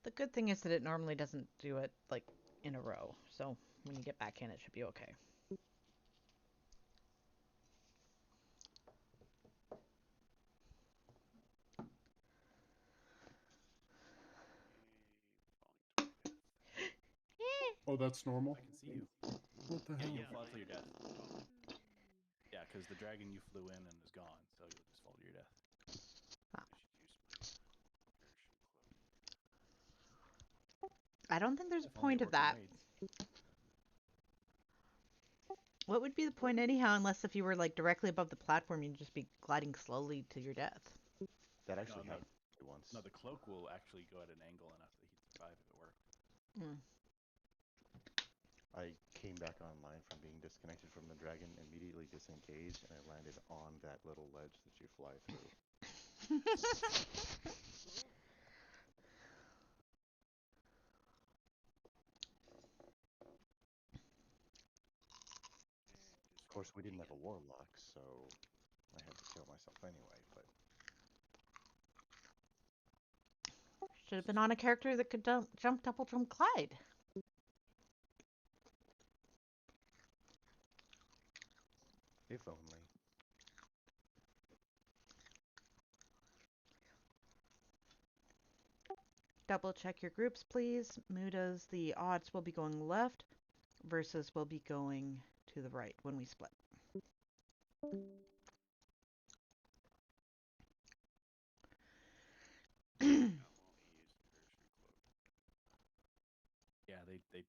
The good thing is that it normally doesn't do it, like, in a row. So when you get back in, it should be okay. Oh, that's normal? I can see you. What the Yeah, hell? you'll fall to your death. Yeah, because the dragon you flew in and is gone, so you'll just fall to your death. Ah. I should use my parachute cloak. I don't think there's a If only point it of worked in that. raids. What would be the point anyhow, unless if you were like directly above the platform, you'd just be gliding slowly to your death. That actually No, happened once. No, the cloak will actually go at an angle enough that he'd survive if it worked. Mm. I came back online from being disconnected from the dragon, immediately disengaged, and I landed on that little ledge that you fly through. Of course, we didn't have a warlock, so I had to kill myself anyway, but Should have been on a character that could jump, double jump, glide. if only. Double check your groups, please. Muda's the odds will be going left versus will be going to the right when we split. Yeah, they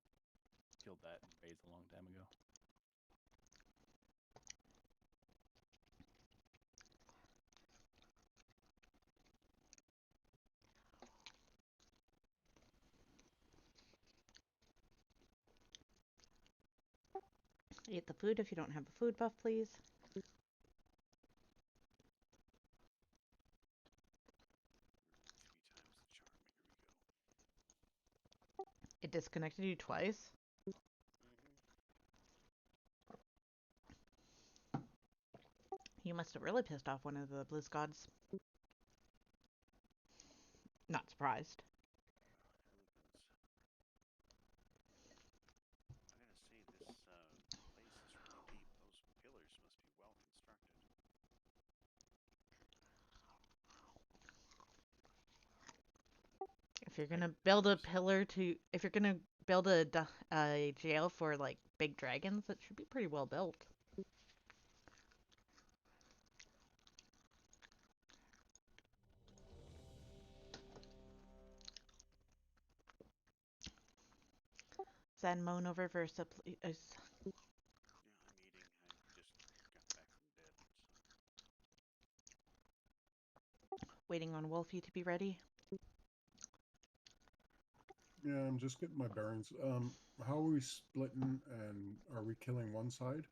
killed that in raids a long time ago. Eat the food if you don't have a food buff, please. Three times the charm. Here we go. It disconnected you twice. You must have really pissed off one of the Blizz gods. Not surprised. Heavens. I gotta say, this place is really deep. Those pillars must be well constructed. If you're gonna build a pillar to, if you're gonna build a jail for like big dragons, it should be pretty well built. Send moan over Versa, please. Yeah, I'm eating. I just got back from bed. Waiting on Wolfie to be ready. Yeah, I'm just getting my bearings. How are we splitting, and are we killing one side?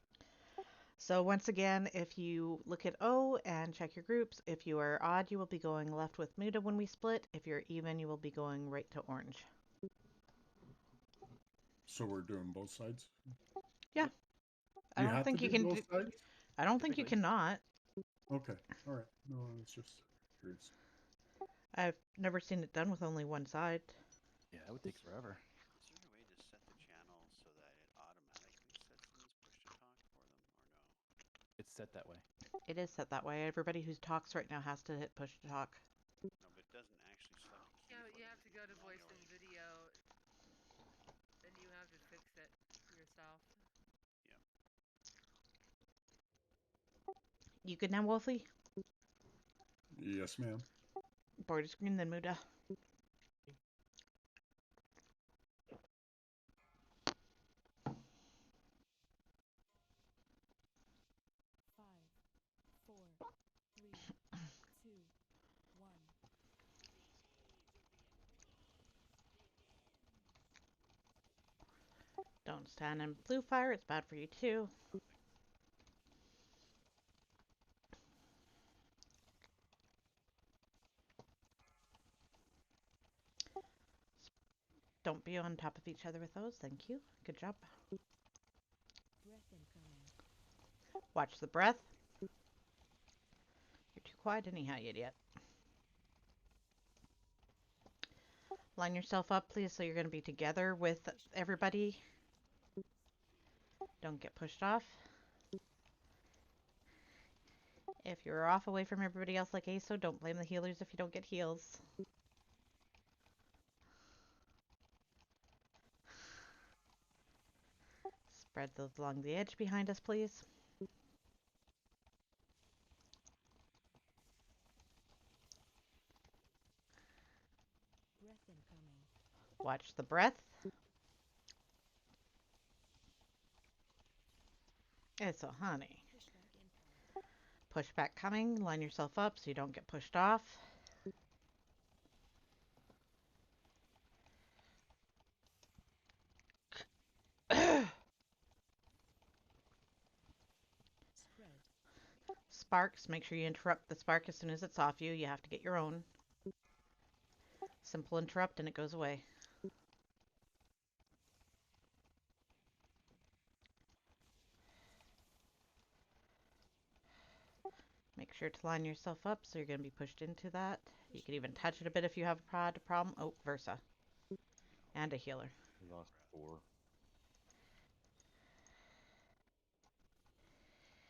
So once again, if you look at O and check your groups, if you are odd, you will be going left with Muda when we split. If you're even, you will be going right to orange. So we're doing both sides? Yeah. I You don't have to think you do can both sides? I don't think you cannot. Okay, all right. No, I was just curious. I've never seen it done with only one side. Yeah, it would take forever. Is there a way to set the channel so that it automatically sets them as push to talk for them, or no? It's set that way. It is set that way. Everybody who talks right now has to hit push to talk. No, but it doesn't actually select a key Yeah, for you them. have to go to voice and Manually. video, and you have to fix it yourself. Yeah. You good now, Wolfie? Yes, ma'am. Border screen, then Muda. Five, four, three, two, one. Don't stand in blue fire. It's bad for you too. Don't be on top of each other with those. Thank you. Good job. Breath incoming. Watch the breath. You're too quiet anyhow, you idiot. Line yourself up, please, so you're going to be together with everybody. Don't get pushed off. If you're off away from everybody else like ASO, don't blame the healers if you don't get heals. Spread those along the edge behind us, please. Breath incoming. Watch the breath. It's a honey. Pushback incoming. Pushback coming. Line yourself up so you don't get pushed off. Spread. Sparks. Make sure you interrupt the spark as soon as it's off you. You have to get your own. Simple interrupt and it goes away. Make sure to line yourself up so you're going to be pushed into that. You can even touch it a bit if you have a prod problem. Oh, Versa. And a healer. We lost 4.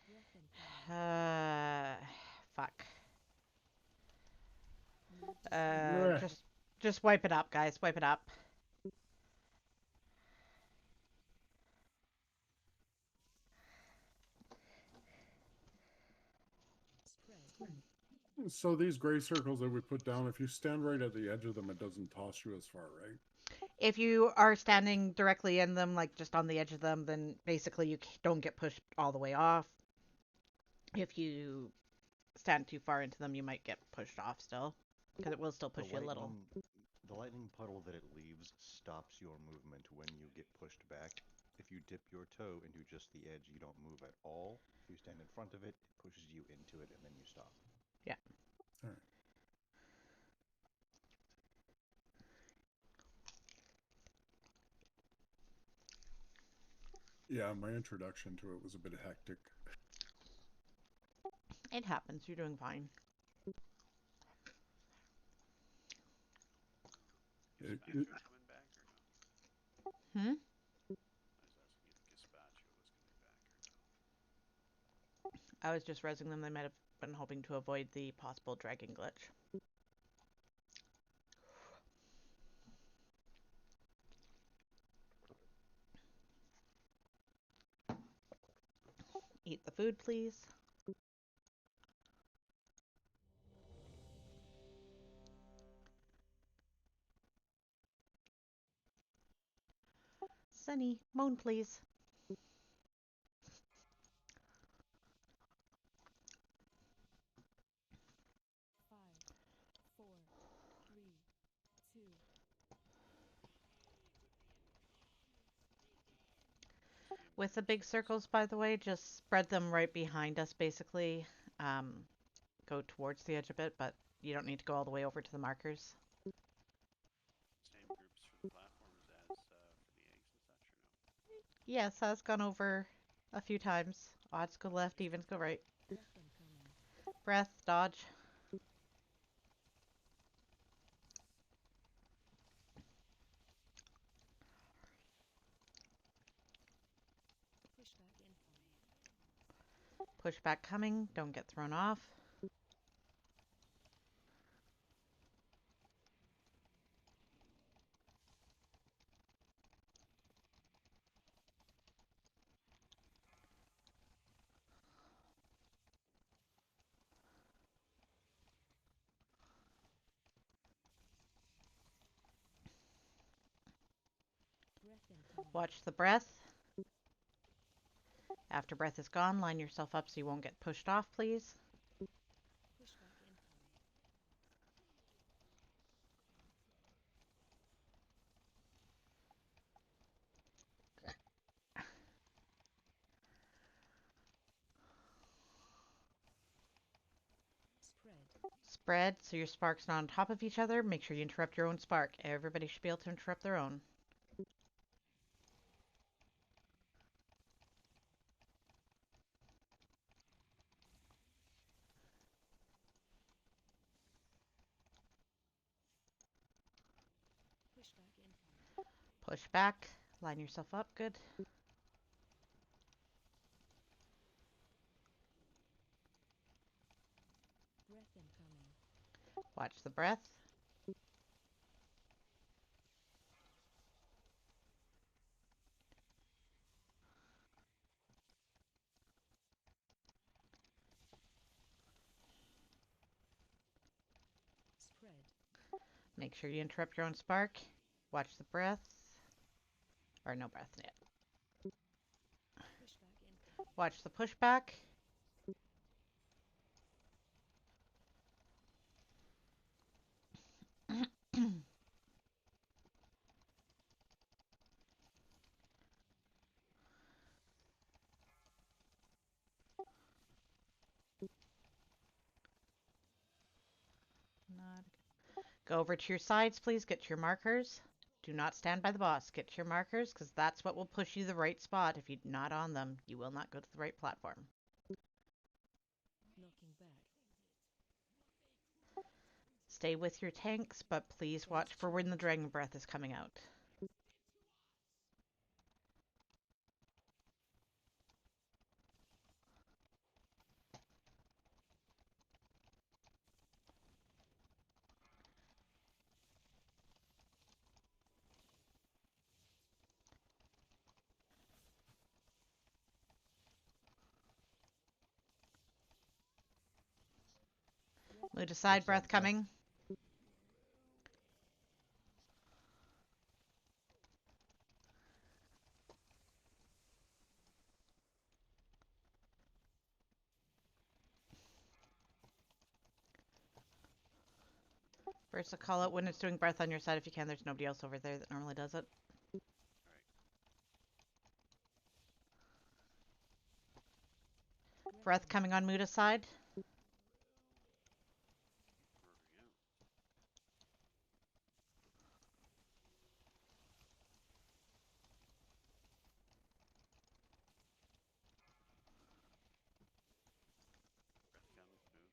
Breath incoming. Fuck. Need to Yeah. Just wipe it up, guys. Wipe it up. spread. So these gray circles that we put down, if you stand right at the edge of them, it doesn't toss you as far, right? If you are standing directly in them, like just on the edge of them, then basically you don't get pushed all the way off. If you stand too far into them, you might get pushed off still, because it will still push you a little. The lightning puddle that it leaves stops your movement when you get pushed back. if you dip your toe into just the edge, you don't move at all. If you stand in front of it, it pushes you into it, and then you stop. Yeah. All right. Yeah, my introduction to it was a bit hectic. It happens. You're doing fine. Gazpacho coming back or no? Hmm? I was asking if Gazpacho was coming back or no. I was just resing them. They might have been hoping to avoid the possible dragging glitch. Eat the food, please. Sunny, moan, please. 5, 4, 3, 2. With the big circles, by the way, just spread them right behind us, basically. Go towards the edge a bit, but you don't need to go all the way over to the markers. Same groups for the platforms as for the eggs and such, or no? Yes, that's gone over a few times. Odds go left, evens go right. Breath incoming. Breath, dodge. Pushback incoming. Pushback coming. Don't get thrown off. Breath incoming. Watch the breath. After breath is gone, line yourself up so you won't get pushed off, please. Pushback incoming. Spread. Spread so your spark's not on top of each other. Make sure you interrupt your own spark. Everybody should be able to interrupt their own. Pushback incoming. Push back. Line yourself up. Good. Breath incoming. Watch the breath. Spread. Make sure you interrupt your own spark. Watch the breath. Or no breath yet. Pushback incoming. Watch the pushback. Not Go over to your sides, please. Get to your markers. Do not stand by the boss. Get to your markers, because that's what will push you the right spot. If you're not on them, you will not go to the right platform. Knocking back. Stay with your tanks, but please watch for when the dragon breath is coming out. Move to side, What's breath that, Beth? coming. First, I'll call out when it's doing breath on your side if you can. There's nobody else over there that normally does it. Alright. Breath coming on Muda's side. Roving out. Breath comes. Move.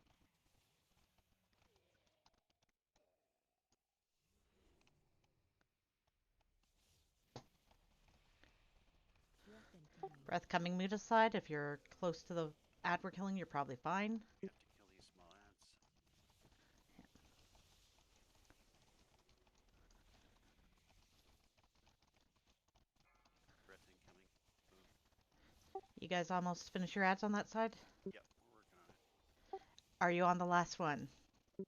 Breath incoming. Breath coming Muda's side. If you're close to the ad we're killing, you're probably fine. We have to kill these small ants. Breath incoming. Move. You guys almost finished your ads on that side? Yep, we're working on it. Are you on the last one? Yes,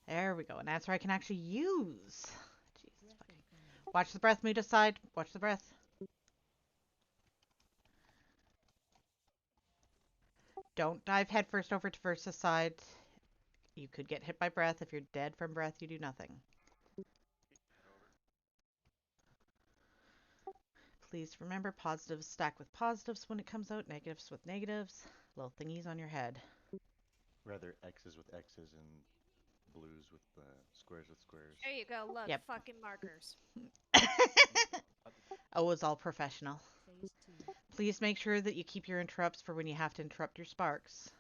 we are. There we go. An answer I can actually use. Jesus Breath fucking. incoming. Watch the breath, Muda's side. Watch the breath. Don't dive headfirst over to Versa's side. You could get hit by breath. If you're dead from breath, you do nothing. Head over. Please remember, positives stack with positives when it comes out, negatives with negatives. Little thingies on your head. Rather X's with X's and blues with squares with squares. There you go. Look, Yep. fucking markers. Oh, it's all professional. Phase 2. Please make sure that you keep your interrupts for when you have to interrupt your sparks.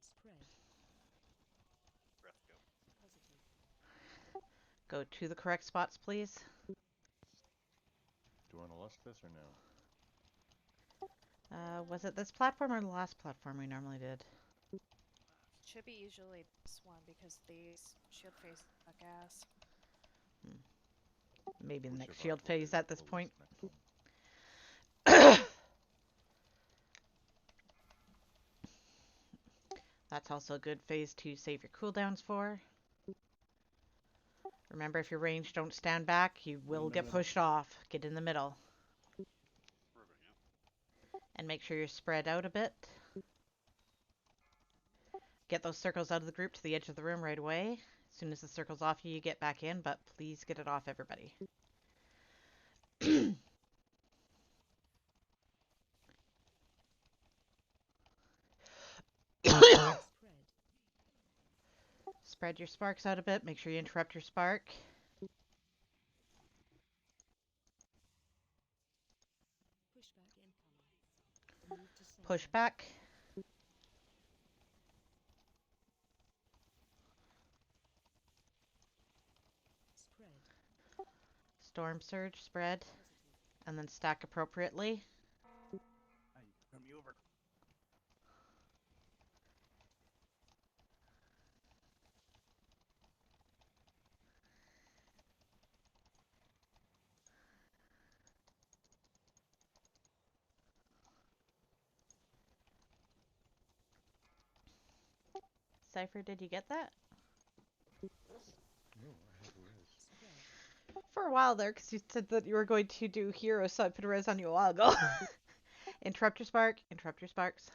Spread. Breath go. Positive. Go to the correct spots, please. Do you want to lust this or no? Was it this platform or the last platform we normally did? Should be usually this one because these shield phase suck ass. Maybe the Which next of ours shield will phase do at this the point. least next one? That's also a good phase to save your cooldowns for. Remember, if you're ranged, don't stand back. You will get pushed off. Get in the middle. Roving out. And make sure you're spread out a bit. Get those circles out of the group to the edge of the room right away. As soon as the circle's off you, you get back in, but please get it off everybody. Spread. Spread your sparks out a bit. Make sure you interrupt your spark. Pushback incoming. Move to center. Push back. Spread. Storm surge, spread, Positive. and then stack appropriately. Ah, you run me over. Cypher, did you get that? No, I have a res. Spread. For a while there, because you said that you were going to do hero, so I put a res on you a while ago. Interrupt your spark. Interrupt your sparks.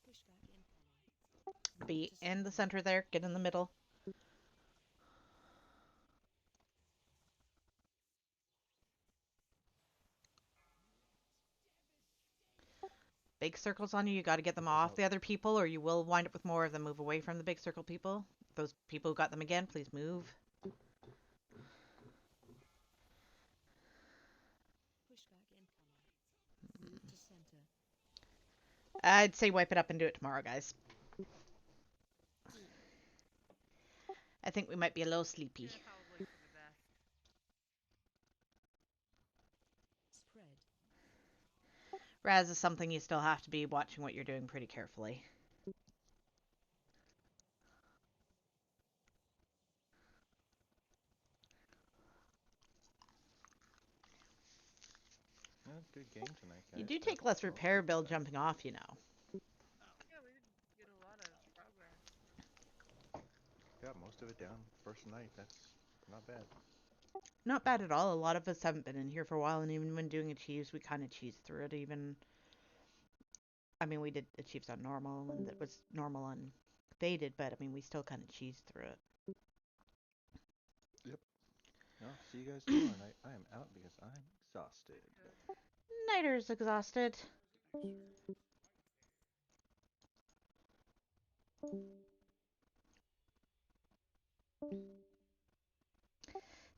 Pushback incoming. Move Be to in the center there. Get in the middle. Big circles on you. You got to get them off the other people, or you will wind up with more of them. Move away from the big circle people. Those people who got them again, please move. Pushback incoming. Move to center. I'd say wipe it up and do it tomorrow, guys. I think we might be a little sleepy. Yeah, probably for the best. Spread. Raz is something you still have to be watching what you're doing pretty carefully. Well, good game tonight, guys. You do Got take less 12 repair people bill back. jumping off, you know. Yeah, we did get a lot of progress. Got most of it down first night. That's not bad. Not bad at all. A lot of us haven't been in here for a while, and even when doing achieves, we kind of cheese through it. Even, I mean, we did achieves on normal, and that was normal on faded, but I mean, we still kind of cheese through it. Yep. Well, see you guys tomorrow night. I am out because I'm exhausted. Nighter's exhausted.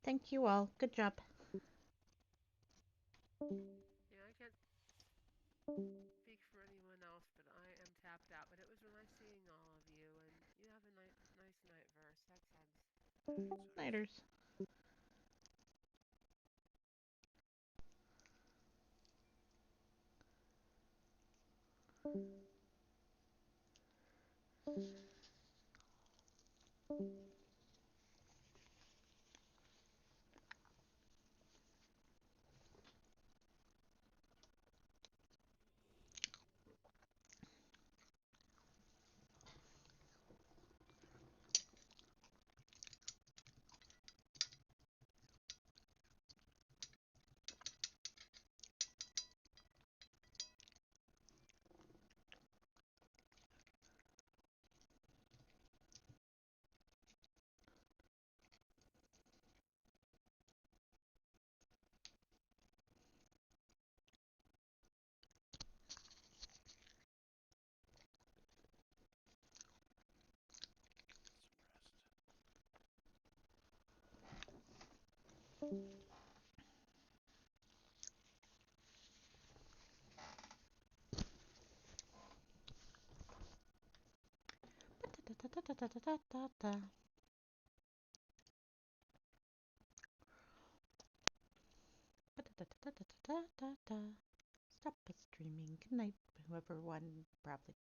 Thank you all. Good job. Yeah, I can't speak for anyone else, but I am tapped out. But it was nice seeing all of you, and you have a nice night, Verse. That's hugs. Nighters. Stop streaming. Good night, whoever won. Probably